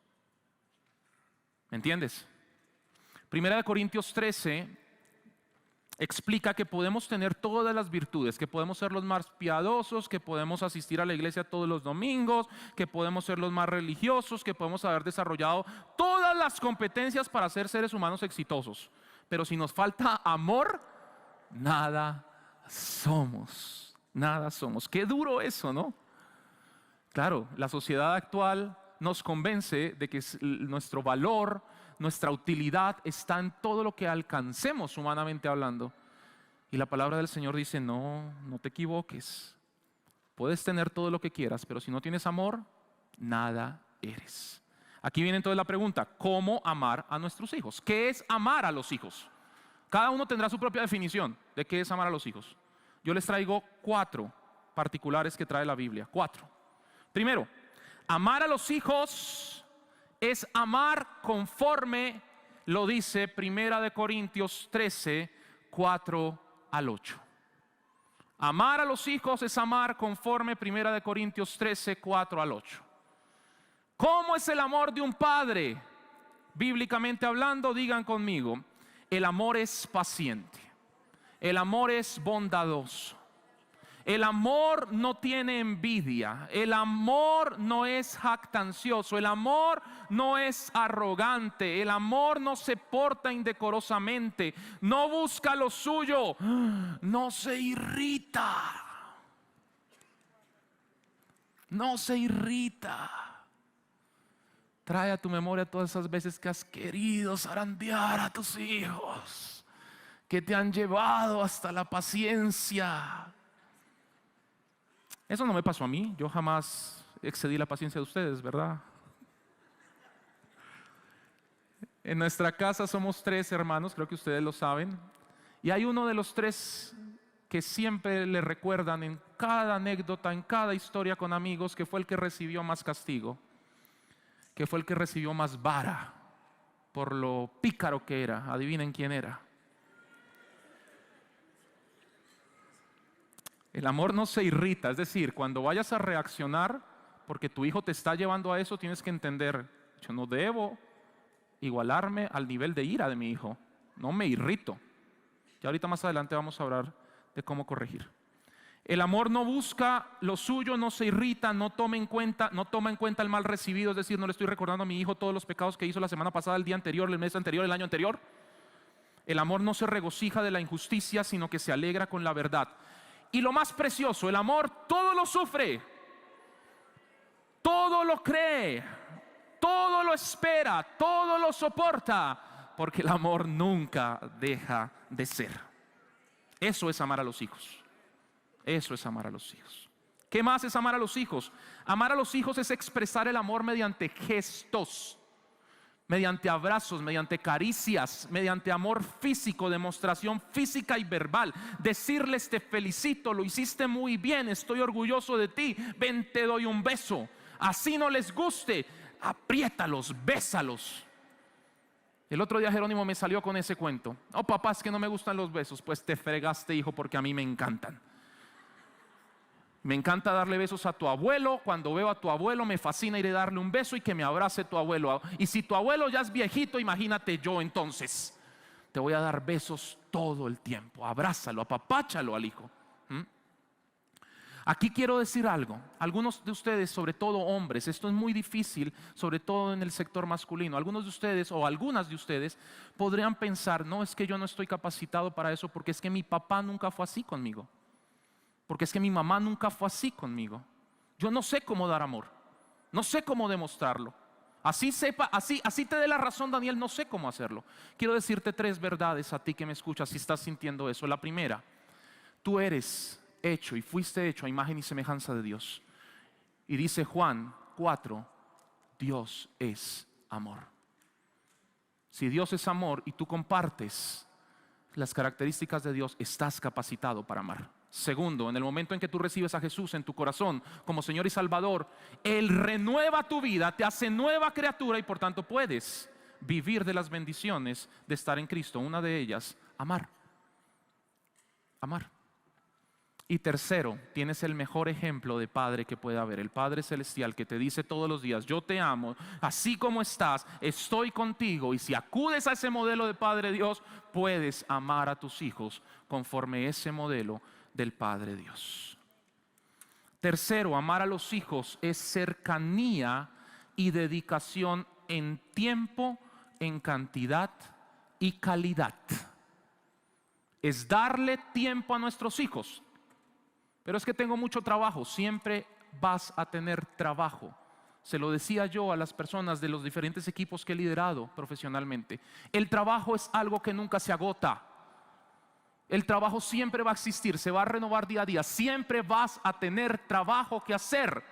¿Me entiendes? Primera de Corintios 13 explica que podemos tener todas las virtudes, que podemos ser los más piadosos, que podemos asistir a la iglesia todos los domingos, que podemos ser los más religiosos, que podemos haber desarrollado todas las competencias para ser seres humanos exitosos. Pero si nos falta amor, nada somos. Nada somos. Qué duro eso, ¿no? Claro, la sociedad actual nos convence de que nuestro valor, nuestra utilidad está en todo lo que alcancemos humanamente hablando. Y la palabra del Señor dice, no te equivoques. Puedes tener todo lo que quieras, pero si no tienes amor, nada eres. Aquí viene entonces la pregunta, ¿cómo amar a nuestros hijos? ¿Qué es amar a los hijos? Cada uno tendrá su propia definición de qué es amar a los hijos. Yo les traigo 4 particulares que trae la Biblia. 4. Primero, amar a los hijos es amar conforme lo dice Primera de Corintios 13, 4 al 8. Amar a los hijos es amar conforme Primera de Corintios 13, 4 al 8. ¿Cómo es el amor de un padre? Bíblicamente hablando, digan conmigo, el amor es paciente, el amor es bondadoso. El amor no tiene envidia, el amor no es jactancioso, el amor no es arrogante, el amor no se porta indecorosamente, no busca lo suyo, no se irrita, no se irrita. Trae a tu memoria todas esas veces que has querido zarandear a tus hijos, que te han llevado hasta la paciencia. Eso no me pasó a mí, yo jamás excedí la paciencia de ustedes, ¿verdad? En nuestra casa somos 3 hermanos, creo que ustedes lo saben, y hay uno de los 3 que siempre le recuerdan en cada anécdota, en cada historia con amigos, que fue el que recibió más castigo, que fue el que recibió más vara por lo pícaro que era. Adivinen quién era. El amor no se irrita, es decir, cuando vayas a reaccionar porque tu hijo te está llevando a eso, tienes que entender, yo no debo igualarme al nivel de ira de mi hijo, no me irrito. Y ahorita más adelante vamos a hablar de cómo corregir. El amor no busca lo suyo, no se irrita, no toma en cuenta el mal recibido, es decir, no le estoy recordando a mi hijo todos los pecados que hizo la semana pasada, el día anterior, el mes anterior, el año anterior. El amor no se regocija de la injusticia, sino que se alegra con la verdad. Y lo más precioso, el amor todo lo sufre, todo lo cree, todo lo espera, todo lo soporta, porque el amor nunca deja de ser. Eso es amar a los hijos. Eso es amar a los hijos. ¿Qué más es amar a los hijos? Amar a los hijos es expresar el amor mediante gestos, mediante abrazos, mediante caricias, mediante amor físico, demostración física y verbal. Decirles te felicito, lo hiciste muy bien, estoy orgulloso de ti, ven te doy un beso. Así no les guste, apriétalos, bésalos. El otro día Jerónimo me salió con ese cuento. Oh papá, es que no me gustan los besos. Pues te fregaste, hijo, porque a mí me encantan. Me encanta darle besos a tu abuelo. Cuando veo a tu abuelo me fascina ir a darle un beso y que me abrace tu abuelo. Y si tu abuelo ya es viejito, imagínate yo entonces. Te voy a dar besos todo el tiempo. Abrázalo, apapáchalo al hijo. Aquí quiero decir algo. Algunos de ustedes, sobre todo hombres, esto es muy difícil, sobre todo en el sector masculino. Algunos de ustedes o algunas de ustedes podrían pensar, no, es que yo no estoy capacitado para eso porque es que mi papá nunca fue así conmigo. Porque es que mi mamá nunca fue así conmigo. Yo no sé cómo dar amor, no sé cómo demostrarlo. Así te dé la razón, Daniel, no sé cómo hacerlo. Quiero decirte 3 verdades a ti que me escuchas si estás sintiendo eso. La primera, tú eres hecho y fuiste hecho a imagen y semejanza de Dios. Y dice Juan 4, Dios es amor. Si Dios es amor y tú compartes las características de Dios, estás capacitado para amar. Segundo, en el momento en que tú recibes a Jesús en tu corazón como Señor y Salvador, Él renueva tu vida, te hace nueva criatura y por tanto puedes vivir de las bendiciones de estar en Cristo. Una de ellas, amar. Amar. Y tercero, tienes el mejor ejemplo de padre que puede haber, el Padre Celestial que te dice todos los días: yo te amo, así como estás, estoy contigo. Y si acudes a ese modelo de Padre Dios, puedes amar a tus hijos conforme ese modelo del Padre Dios. Tercero, amar a los hijos es cercanía y dedicación en tiempo, en cantidad y calidad. Es darle tiempo a nuestros hijos. Pero es que tengo mucho trabajo. Siempre vas a tener trabajo. Se lo decía yo a las personas de los diferentes equipos que he liderado profesionalmente. El trabajo es algo que nunca se agota. El trabajo siempre va a existir, se va a renovar día a día. Siempre vas a tener trabajo que hacer.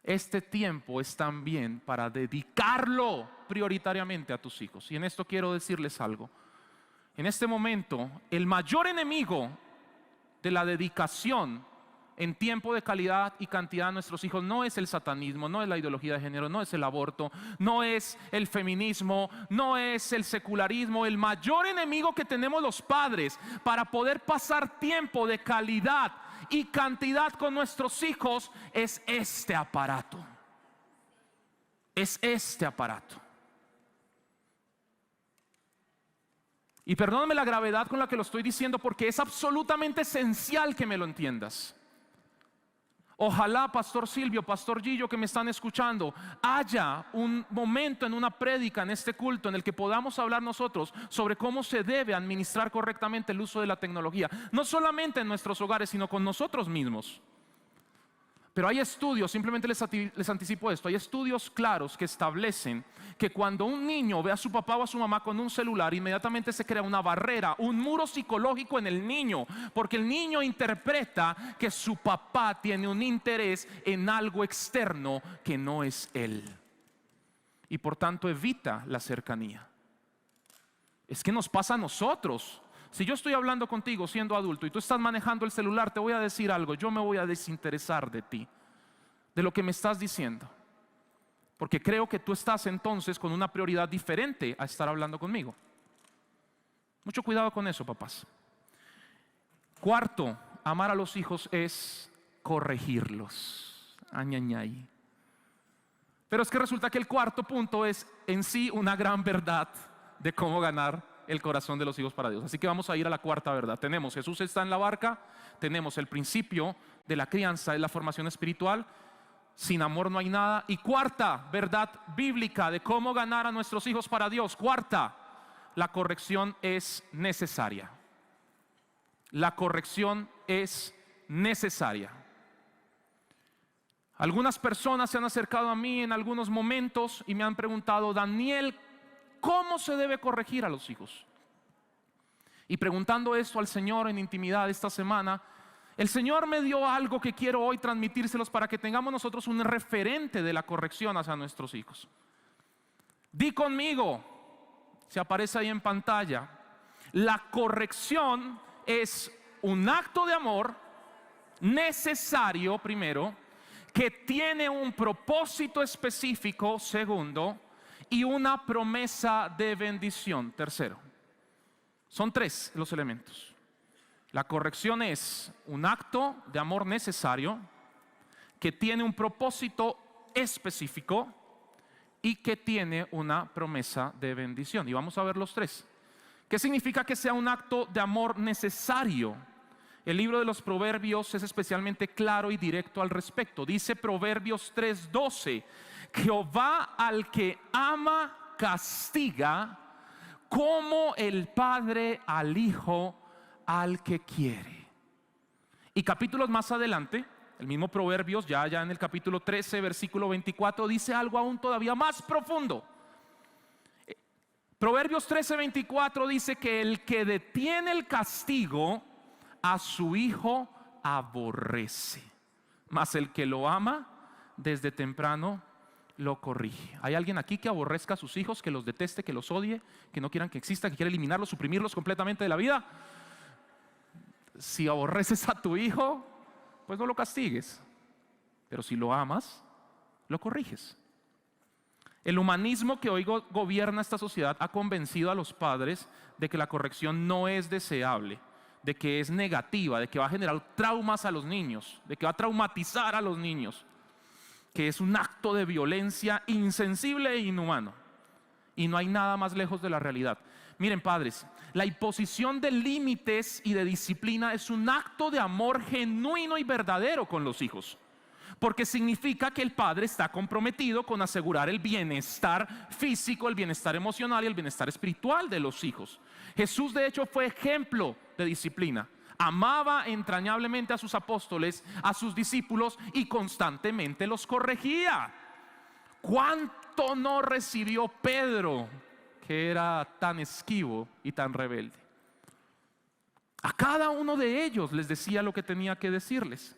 Este tiempo es también para dedicarlo prioritariamente a tus hijos. Y en esto quiero decirles algo. En este momento, el mayor enemigo de la dedicación en tiempo de calidad y cantidad a nuestros hijos no es el satanismo, no es la ideología de género, no es el aborto, no es el feminismo, no es el secularismo. El mayor enemigo que tenemos los padres para poder pasar tiempo de calidad y cantidad con nuestros hijos es este aparato. Es este aparato. Y perdóname la gravedad con la que lo estoy diciendo, porque es absolutamente esencial que me lo entiendas. Ojalá, Pastor Silvio, Pastor Gillo, que me están escuchando, haya un momento en una prédica, en este culto, en el que podamos hablar nosotros sobre cómo se debe administrar correctamente el uso de la tecnología. No solamente en nuestros hogares, sino con nosotros mismos. Pero hay estudios, simplemente les anticipo esto, hay estudios claros que establecen que cuando un niño ve a su papá o a su mamá con un celular, inmediatamente se crea una barrera, un muro psicológico en el niño, porque el niño interpreta que su papá tiene un interés en algo externo que no es él. Y por tanto evita la cercanía. Es que nos pasa a nosotros. Si yo estoy hablando contigo siendo adulto y tú estás manejando el celular, te voy a decir algo. Yo me voy a desinteresar de ti, de lo que me estás diciendo, porque creo que tú estás entonces con una prioridad diferente a estar hablando conmigo. Mucho cuidado con eso, papás. Cuarto, amar a los hijos es corregirlos. Añañay. Pero es que resulta que el cuarto punto es en sí una gran verdad de cómo ganar el corazón de los hijos para Dios. Así que vamos a ir a la cuarta verdad. Tenemos: Jesús está en la barca. Tenemos el principio de la crianza, es la formación espiritual. Sin amor no hay nada. Y cuarta verdad bíblica de cómo ganar a nuestros hijos para Dios. Cuarta, la corrección es necesaria. La corrección es necesaria. Algunas personas se han acercado a mí en algunos momentos y me han preguntado: Daniel, ¿cómo se debe corregir a los hijos? Y preguntando esto al Señor en intimidad esta semana, el Señor me dio algo que quiero hoy transmitírselos para que tengamos nosotros un referente de la corrección hacia nuestros hijos. Di conmigo, se aparece ahí en pantalla: la corrección es un acto de amor necesario, primero, que tiene un propósito específico, segundo, y una promesa de bendición, tercero. Son 3 los elementos. La corrección es un acto de amor necesario que tiene un propósito específico y que tiene una promesa de bendición. Y vamos a ver los 3. ¿Qué significa que sea un acto de amor necesario? El libro de los Proverbios es especialmente claro y directo al respecto. Dice Proverbios 3:12: Jehová al que ama castiga, como el padre al hijo al que quiere. Y capítulos más adelante, el mismo Proverbios, ya en el capítulo 13, versículo 24, dice algo aún todavía más profundo. Proverbios 13, 24 dice que el que detiene el castigo a su hijo aborrece, mas el que lo ama desde temprano lo corrige. ¿Hay alguien aquí que aborrezca a sus hijos, que los deteste, que los odie, que no quieran que exista, que quiera eliminarlos, suprimirlos completamente de la vida? Si aborreces a tu hijo, pues no lo castigues, pero si lo amas, lo corriges. El humanismo que hoy gobierna esta sociedad ha convencido a los padres de que la corrección no es deseable, de que es negativa, de que va a generar traumas a los niños, de que va a traumatizar a los niños, que es un acto de violencia insensible e inhumano. Y no hay nada más lejos de la realidad. Miren, padres, la imposición de límites y de disciplina es un acto de amor genuino y verdadero con los hijos, porque significa que el padre está comprometido con asegurar el bienestar físico, el bienestar emocional y el bienestar espiritual de los hijos. Jesús, de hecho, fue ejemplo de disciplina. Amaba entrañablemente a sus apóstoles, a sus discípulos, y constantemente los corregía. ¿Cuánto no recibió Pedro, que era tan esquivo y tan rebelde? A cada uno de ellos les decía lo que tenía que decirles.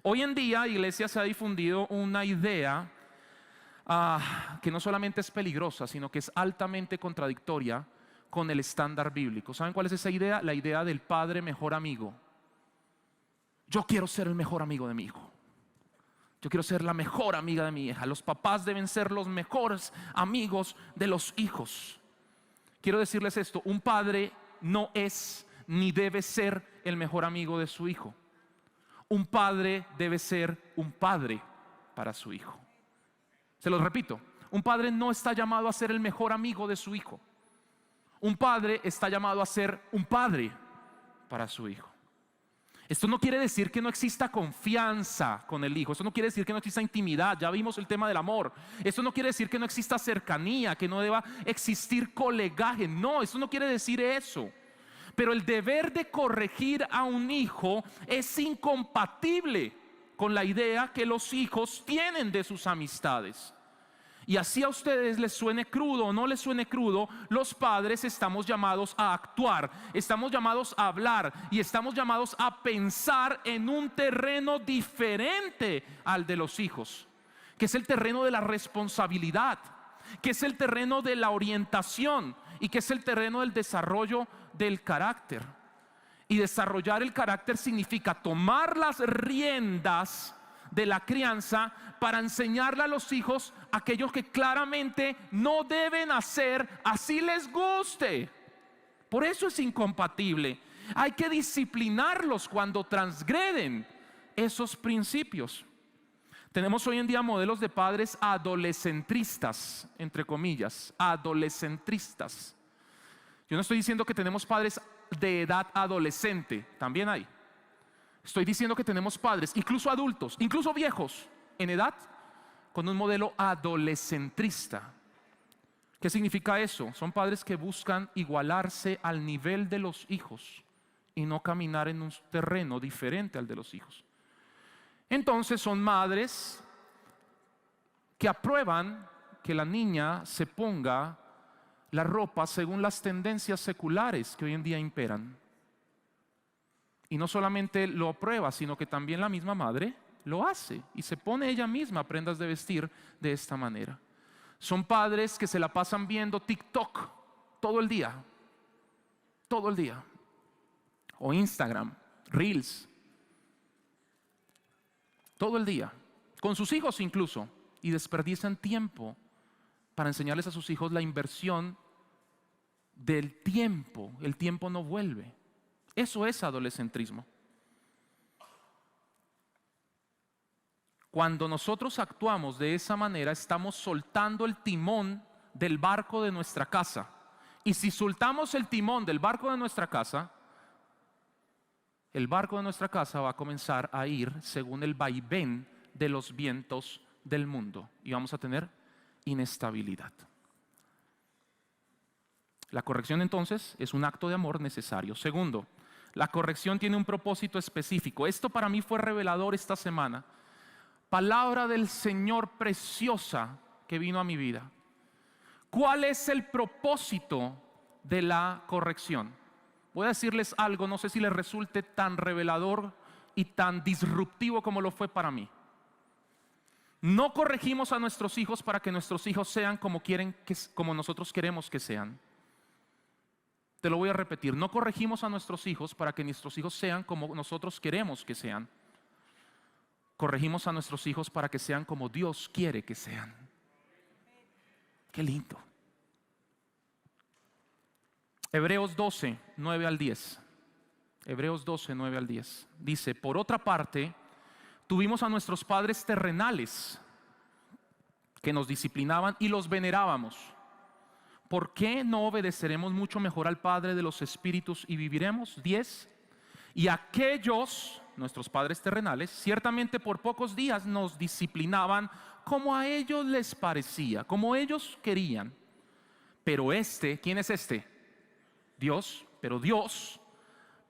Hoy en día, iglesia, se ha difundido una idea que no solamente es peligrosa, sino que es altamente contradictoria con el estándar bíblico. ¿Saben cuál es esa idea? La idea del padre mejor amigo. Yo quiero ser el mejor amigo de mi hijo. Yo quiero ser la mejor amiga de mi hija. Los papás deben ser los mejores amigos de los hijos. Quiero decirles esto: un padre no es ni debe ser el mejor amigo de su hijo. Un padre debe ser un padre para su hijo. Se los repito, un padre no está llamado a ser el mejor amigo de su hijo. Un padre está llamado a ser un padre para su hijo. Esto no quiere decir que no exista confianza con el hijo. Esto no quiere decir que no exista intimidad. Ya vimos el tema del amor. Esto no quiere decir que no exista cercanía, que no deba existir colegaje. No, esto no quiere decir eso. Pero el deber de corregir a un hijo es incompatible con la idea que los hijos tienen de sus amistades. Y así a ustedes les suene crudo o no les suene crudo, los padres estamos llamados a actuar, estamos llamados a hablar y estamos llamados a pensar en un terreno diferente al de los hijos, que es el terreno de la responsabilidad, que es el terreno de la orientación y que es el terreno del desarrollo del carácter. Y desarrollar el carácter significa tomar las riendas de la crianza para enseñarle a los hijos aquello que claramente no deben hacer, así les guste. Por eso es incompatible. Hay que disciplinarlos cuando transgreden esos principios. Tenemos hoy en día modelos de padres adolescentristas, entre comillas, adolescentristas. Yo no estoy diciendo que tenemos padres de edad adolescente, también hay. Estoy diciendo que tenemos padres, incluso adultos, incluso viejos en edad, con un modelo adolescentrista. ¿Qué significa eso? Son padres que buscan igualarse al nivel de los hijos y no caminar en un terreno diferente al de los hijos. Entonces son madres que aprueban que la niña se ponga la ropa según las tendencias seculares que hoy en día imperan. Y no solamente lo aprueba, sino que también la misma madre lo hace y se pone ella misma prendas de vestir de esta manera. Son padres que se la pasan viendo TikTok todo el día, o Instagram, Reels, todo el día, con sus hijos incluso, y desperdician tiempo para enseñarles a sus hijos la inversión del tiempo. El tiempo no vuelve. Eso es adolescentrismo. Cuando nosotros actuamos de esa manera, estamos soltando el timón del barco de nuestra casa. Y si soltamos el timón del barco de nuestra casa, el barco de nuestra casa va a comenzar a ir según el vaivén de los vientos del mundo. Y vamos a tener inestabilidad. La corrección entonces es un acto de amor necesario. Segundo, La corrección tiene un propósito específico. Esto para mí fue revelador esta semana. Palabra del Señor preciosa que vino a mi vida. ¿Cuál es el propósito de la corrección? Voy a decirles algo, no sé si les resulte tan revelador y tan disruptivo como lo fue para mí. No corregimos a nuestros hijos para que nuestros hijos sean como nosotros queremos que sean. Te lo voy a repetir, no corregimos a nuestros hijos para que nuestros hijos sean como nosotros queremos que sean. Corregimos a nuestros hijos para que sean como Dios quiere que sean. Qué lindo. Hebreos 12, 9 al 10. Hebreos 12, 9 al 10. Dice, por otra parte, tuvimos a nuestros padres terrenales que nos disciplinaban y los venerábamos. ¿Por qué no obedeceremos mucho mejor al Padre de los espíritus y viviremos? 10. Y aquellos, nuestros padres terrenales, ciertamente por pocos días nos disciplinaban como a ellos les parecía, como ellos querían. Pero ¿quién es este? Dios. Pero Dios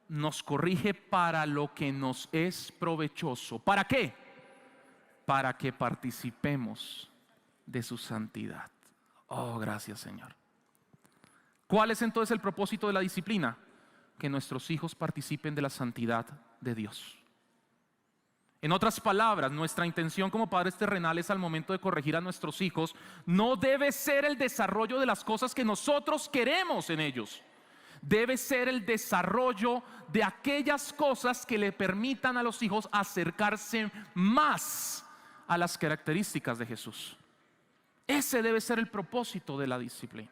nos corrige para lo que nos es provechoso. ¿Para qué? Para que participemos de su santidad. Oh, gracias, Señor. ¿Cuál es entonces el propósito de la disciplina? Que nuestros hijos participen de la santidad de Dios. En otras palabras, nuestra intención como padres terrenales al momento de corregir a nuestros hijos no debe ser el desarrollo de las cosas que nosotros queremos en ellos. Debe ser el desarrollo de aquellas cosas que le permitan a los hijos acercarse más a las características de Jesús. Ese debe ser el propósito de la disciplina.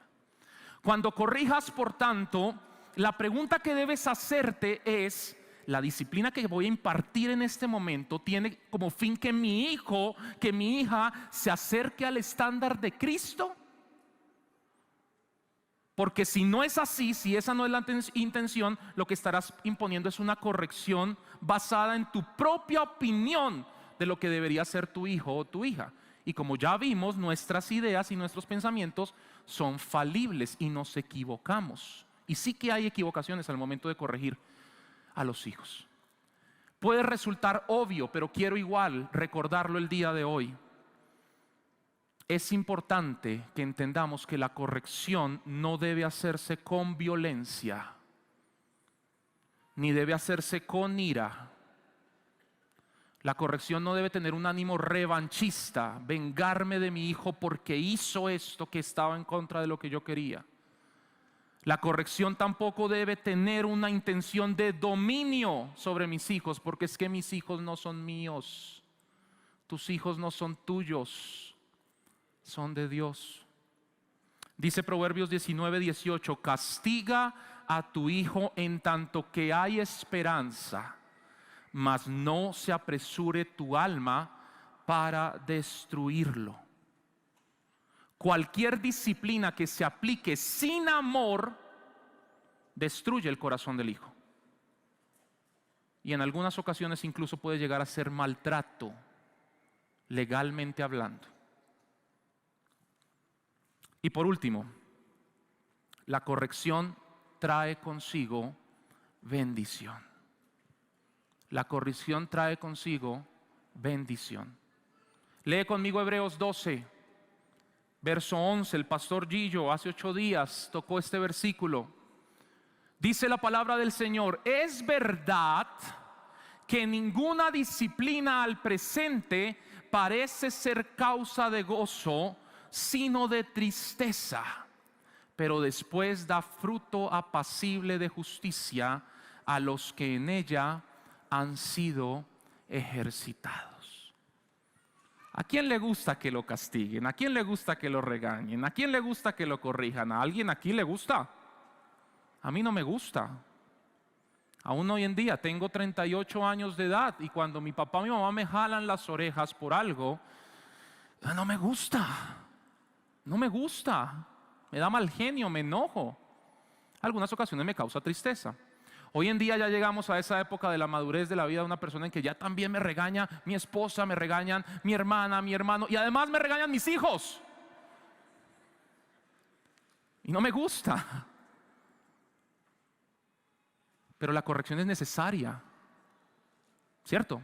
Cuando corrijas, por tanto, la pregunta que debes hacerte es: ¿la disciplina que voy a impartir en este momento tiene como fin que mi hijo, que mi hija se acerque al estándar de Cristo? Porque si no es así, si esa no es la intención, lo que estarás imponiendo es una corrección basada en tu propia opinión de lo que debería ser tu hijo o tu hija. Y como ya vimos, nuestras ideas y nuestros pensamientos son falibles y nos equivocamos. Y sí que hay equivocaciones al momento de corregir a los hijos. Puede resultar obvio, pero quiero igual recordarlo el día de hoy. Es importante que entendamos que la corrección no debe hacerse con violencia, ni debe hacerse con ira. La corrección no debe tener un ánimo revanchista, vengarme de mi hijo porque hizo esto que estaba en contra de lo que yo quería. La corrección tampoco debe tener una intención de dominio sobre mis hijos, porque es que mis hijos no son míos, tus hijos no son tuyos, son de Dios. Dice Proverbios 19:18, castiga a tu hijo en tanto que hay esperanza, mas no se apresure tu alma para destruirlo. Cualquier disciplina que se aplique sin amor destruye el corazón del hijo. Y en algunas ocasiones incluso puede llegar a ser maltrato, legalmente hablando. Y por último, la corrección trae consigo bendición. La corrección trae consigo bendición. Lee conmigo Hebreos 12, verso 11. El pastor Gillo hace 8 días tocó este versículo. Dice la palabra del Señor: es verdad que ninguna disciplina al presente parece ser causa de gozo, sino de tristeza, pero después da fruto apacible de justicia a los que en ella han sido ejercitados. ¿A quién le gusta que lo castiguen? ¿A quién le gusta que lo regañen? ¿A quién le gusta que lo corrijan? ¿A alguien aquí le gusta? A mí no me gusta. Aún hoy en día tengo 38 años de edad y cuando mi papá y mi mamá me jalan las orejas por algo, no me gusta. No me gusta. Me da mal genio, me enojo. Algunas ocasiones me causa tristeza. Hoy en día ya llegamos a esa época de la madurez de la vida de una persona en que ya también me regaña mi esposa, me regañan mi hermana, mi hermano y además me regañan mis hijos. Y no me gusta. pero la corrección es necesaria, ¿cierto?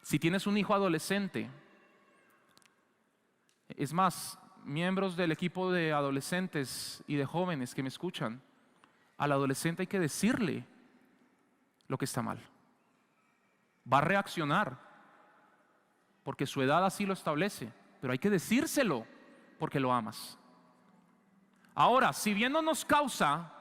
Si tienes un hijo adolescente, es más, miembros del equipo de adolescentes y de jóvenes que me escuchan, al adolescente hay que decirle lo que está mal. Va a reaccionar porque su edad así lo establece, pero hay que decírselo porque lo amas. Ahora, si bien no nos causa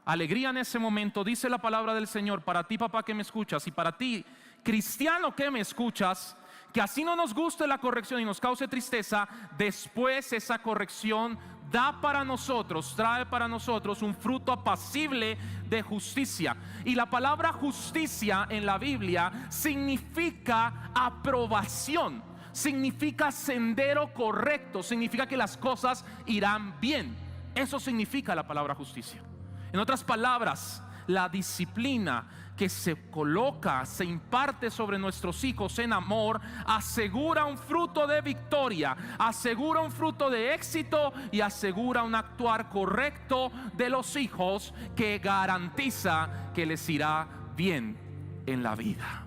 alegría en ese momento, dice la palabra del Señor, para ti, papá, que me escuchas, y para ti, cristiano, que me escuchas, que así no nos guste la corrección y nos cause tristeza, después esa corrección da para nosotros, trae para nosotros un fruto apacible de justicia. Y la palabra justicia en la Biblia significa aprobación, significa sendero correcto, significa que las cosas irán bien. Eso significa la palabra justicia. En otras palabras, la disciplina que se coloca, se imparte sobre nuestros hijos en amor, asegura un fruto de victoria, asegura un fruto de éxito y asegura un actuar correcto de los hijos que garantiza que les irá bien en la vida.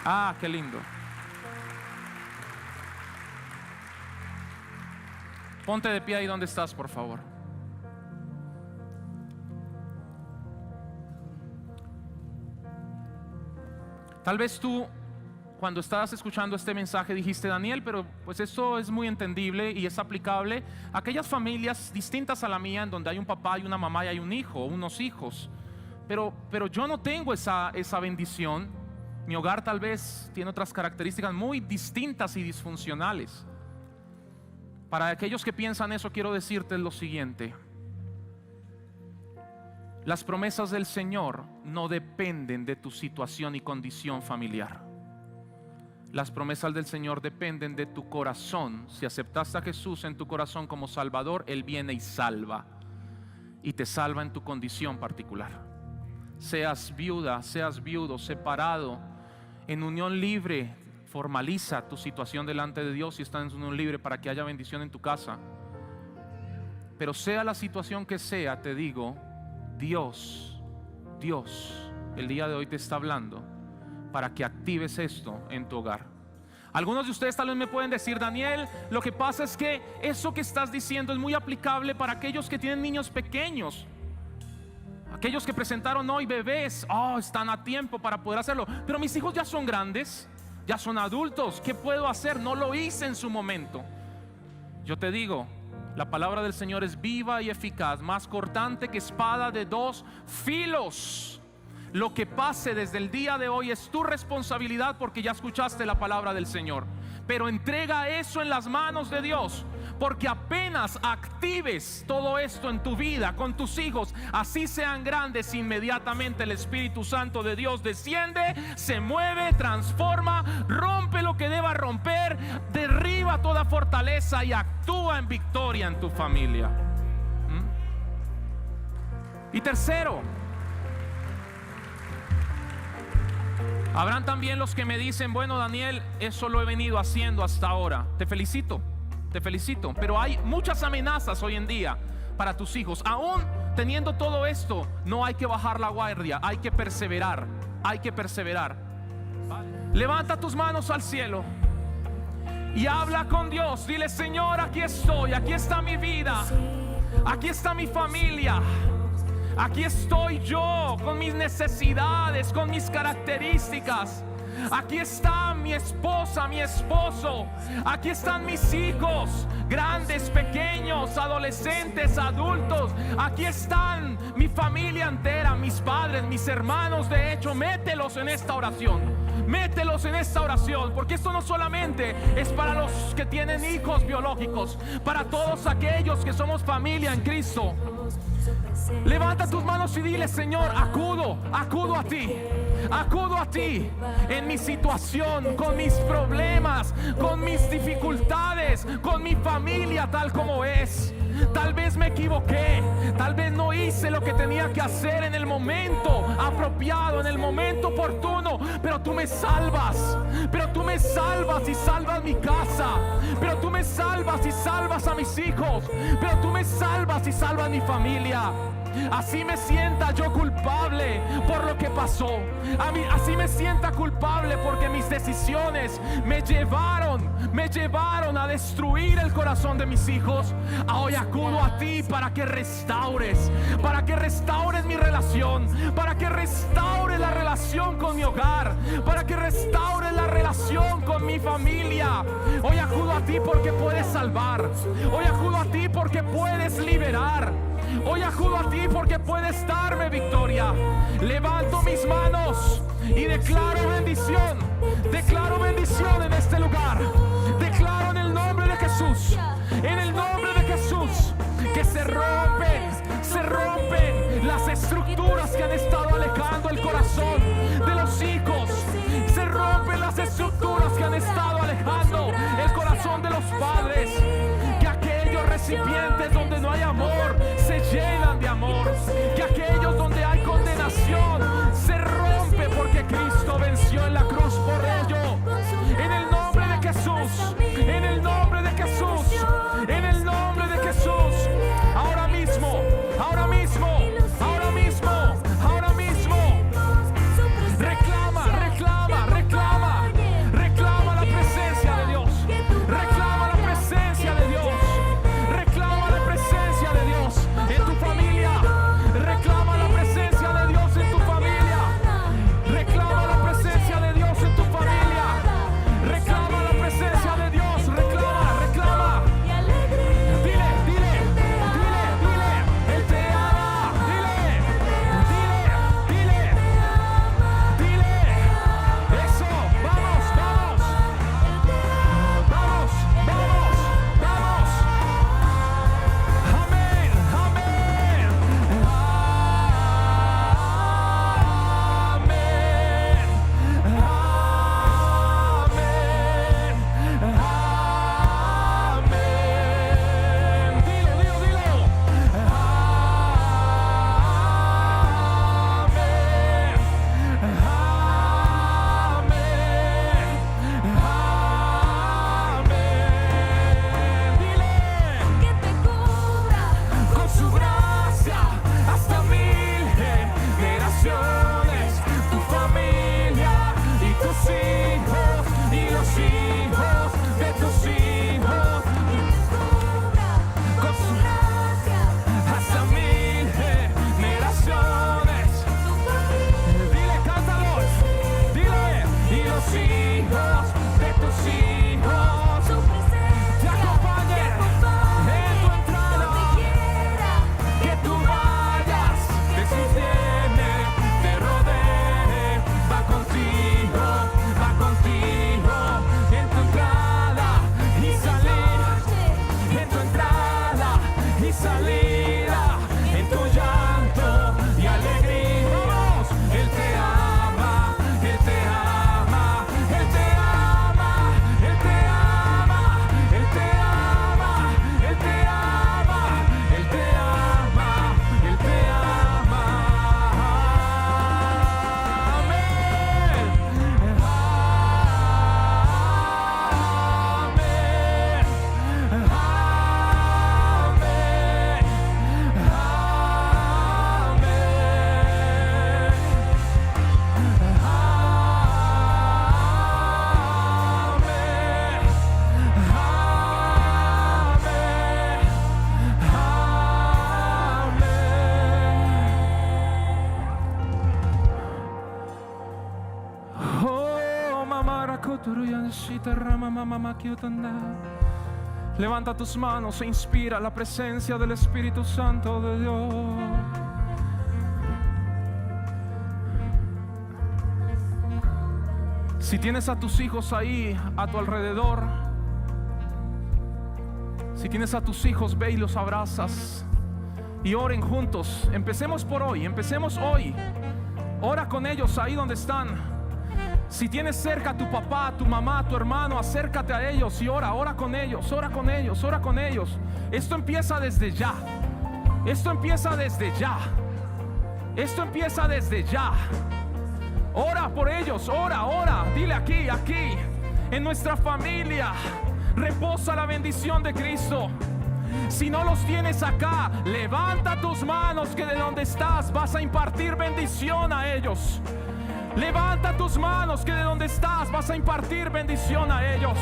Ah, qué lindo. Ponte de pie ahí donde estás, por favor. Tal vez tú, cuando estabas escuchando este mensaje, dijiste: Daniel, pero pues esto es muy entendible y es aplicable a aquellas familias distintas a la mía, en donde hay un papá y una mamá y hay un hijo, unos hijos. Pero yo no tengo esa bendición. Mi hogar tal vez tiene otras características muy distintas y disfuncionales. Para aquellos que piensan eso, quiero decirte lo siguiente: las promesas del Señor no dependen de tu situación y condición familiar. Las promesas del Señor dependen de tu corazón. Si aceptaste a Jesús en tu corazón como Salvador, Él viene y salva, y te salva en tu condición particular. Seas viuda, seas viudo, separado, en unión libre, formaliza tu situación delante de Dios y está en unión libre para que haya bendición en tu casa. Pero sea la situación que sea, te digo, Dios el día de hoy te está hablando para que actives esto en tu hogar. Algunos de ustedes tal vez me pueden decir: Daniel, lo que pasa es que eso que estás diciendo es muy aplicable para aquellos que tienen niños pequeños. Aquellos que presentaron hoy bebés, están a tiempo para poder hacerlo. Pero mis hijos ya son grandes, ya son adultos. ¿Qué puedo hacer? No lo hice en su momento. Yo te digo, la palabra del Señor es viva y eficaz, más cortante que espada de dos filos. Lo que pase desde el día de hoy es tu responsabilidad, porque ya escuchaste la palabra del Señor. Pero entrega eso en las manos de Dios, porque apenas actives todo esto en tu vida, con tus hijos, así sean grandes, inmediatamente el Espíritu Santo de Dios desciende, se mueve, transforma, rompe lo que deba romper, derriba toda fortaleza y actúa en victoria en tu familia. Y tercero, habrán también los que me dicen: bueno, Daniel, eso lo he venido haciendo hasta ahora. Te felicito, pero hay muchas amenazas hoy en día para tus hijos. Aún teniendo todo esto, no hay que bajar la guardia, hay que perseverar. Levanta tus manos al cielo y habla con Dios. Dile: Señor, aquí estoy, aquí está mi vida, aquí está mi familia. Aquí estoy yo con mis necesidades, con mis características. Aquí está mi esposa, mi esposo. Aquí están mis hijos, grandes, pequeños, adolescentes, adultos. Aquí están mi familia entera, mis padres, mis hermanos. De hecho, mételos en esta oración. Porque esto no solamente es para los que tienen hijos biológicos, para todos aquellos que somos familia en Cristo. Levanta tus manos y dile: Señor, acudo a ti en mi situación, con mis problemas, con mis dificultades, con mi familia tal como es. Tal vez me equivoqué, tal vez no hice lo que tenía que hacer en el momento apropiado, en el momento oportuno, pero pero tú me salvas, pero tú me salvas y salvas mi casa, pero tú me salvas y salvas a mis hijos, pero tú me salvas y salvas mi familia. Así me sienta yo culpable por lo que pasó. Así me sienta culpable porque mis decisiones me llevaron a destruir el corazón de mis hijos. Hoy acudo a ti para que restaures mi relación, para que restaures la relación con mi hogar, para que restaures la relación con mi familia. Hoy acudo a ti porque puedes salvar. Hoy acudo a ti porque puedes liberar. Hoy acudo a ti porque puedes darme victoria. Levanto mis manos y declaro bendición. Declaro bendición en este lugar. Declaro en el nombre de Jesús, en el nombre de Jesús, que se rompen las estructuras que han estado alejando el corazón de los hijos. Se rompen las estructuras que han estado alejando el corazón de los padres. Que aquellos recipientes donde no hay amor se llenan de amor. Que aquellos donde hay condenación se rompe porque Cristo venció en la cruz por ello. En el nombre de Jesús, en el nombre de Jesús, en el nombre de Jesús. Ahora mismo, ahora mismo, ahora mismo, ahora mismo. Reclama, reclama, reclama, reclama la presencia de Dios. Reclama la presencia de Dios. Reclama la presencia de Dios en tu familia. Reclama la presencia de Dios en tu familia. Reclama la presencia de Dios en tu familia. Reclama la presencia de Dios. Reclama, reclama. Dile, dile, dile, dile. Él te ama. Dile, dile, dile, dile. Eso, vamos, vamos. Vamos, vamos, vamos. Amén, amén. Amén, amén. Dilo, dilo, dilo. Amén, dile. Que te cubra Con su gracia hasta 1000 generaciones, tu familia y tus hijos y los hijos de tus hijos. con su gracia, Hasta 1000 generaciones. Dile, cántalo. Dile, y los hijos de tus hijos su presencia te acompañen en tu entrada. donde quiera Que tú vayas, te sostiene, te rodee, va contigo en tu entrada y salida, en tu entrada y salida, en tu llanto y alegría. Vamos, Él te ama, Él te ama, Él te ama, Él te ama, Él te ama, Él te ama, Él te ama, Él te ama. Amén. Amén. Oh, mamá, racoturuyanshita, rama, mamá, kiutanda. Levanta tus manos e inspira la presencia del Espíritu Santo de Dios. Si tienes a tus hijos ahí a tu alrededor, si tienes a tus hijos, ve y los abrazas y oren juntos. Empecemos por hoy, empecemos hoy. Ora con ellos ahí donde están. Si tienes cerca a tu papá, a tu mamá, a tu hermano, acércate a ellos y ora con ellos, ora con ellos, ora con ellos. Esto empieza desde ya. Esto empieza desde ya. Esto empieza desde ya. Ora por ellos, ora. Dile aquí. En nuestra familia reposa la bendición de Cristo. Si no los tienes acá, levanta tus manos, que de donde estás vas a impartir bendición a ellos. Levanta tus manos, que de donde estás vas a impartir bendición a ellos.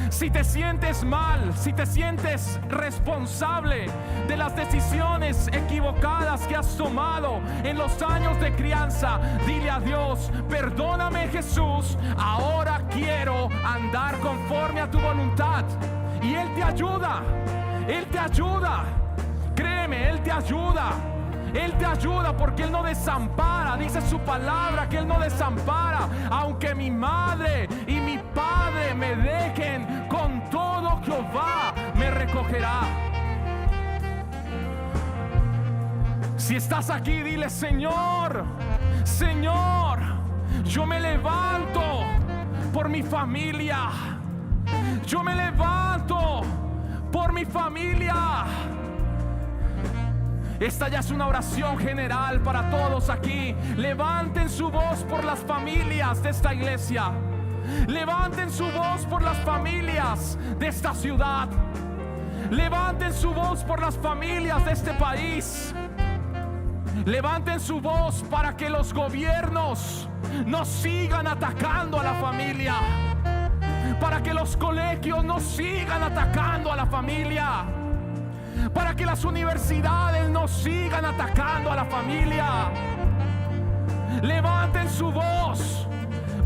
Si te sientes mal, si te sientes responsable de las decisiones equivocadas que has tomado en los años de crianza, dile a Dios: perdóname, Jesús, ahora quiero andar conforme a tu voluntad. Y Él te ayuda, créeme, Él te ayuda porque Él no desampara. Dice su palabra que Él no desampara. Aunque mi madre y mi padre me dejen, con todo Jehová me recogerá. Si estás aquí, dile: Señor, yo me levanto por mi familia. Yo me levanto por mi familia. Esta ya es una oración general para todos aquí. Levanten su voz por las familias de esta iglesia. Levanten su voz por las familias de esta ciudad. Levanten su voz por las familias de este país. Levanten su voz para que los gobiernos no sigan atacando a la familia. Para que los colegios no sigan atacando a la familia. Para que las universidades no sigan atacando a la familia. Levanten su voz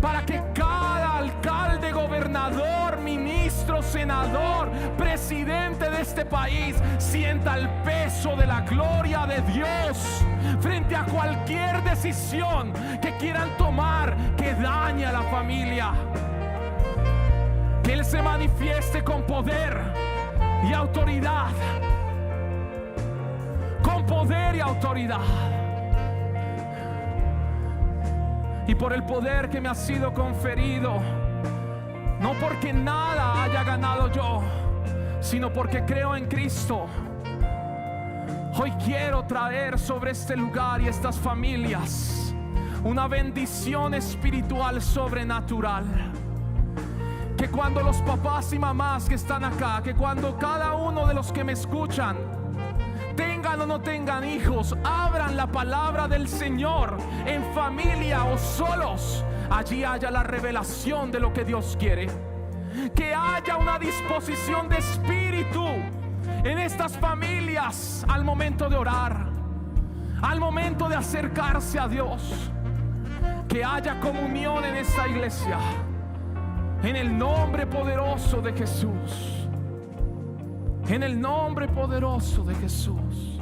para que cada alcalde, gobernador, ministro, senador, presidente de este país sienta el peso de la gloria de Dios frente a cualquier decisión que quieran tomar que dañe a la familia. Que Él se manifieste con poder y autoridad. Con poder y autoridad. Y por el poder que me ha sido conferido, no porque nada haya ganado yo, sino porque creo en Cristo, hoy quiero traer sobre este lugar y estas familias una bendición espiritual sobrenatural. Que cuando los papás y mamás que están acá, que cuando cada uno de los que me escuchan, tengan o no tengan hijos, abran la palabra del Señor en familia o solos, allí haya la revelación de lo que Dios quiere. Que haya una disposición de espíritu en estas familias al momento de orar, al momento de acercarse a Dios. Que haya comunión en esta iglesia, en el nombre poderoso de Jesús. En el nombre poderoso de Jesús.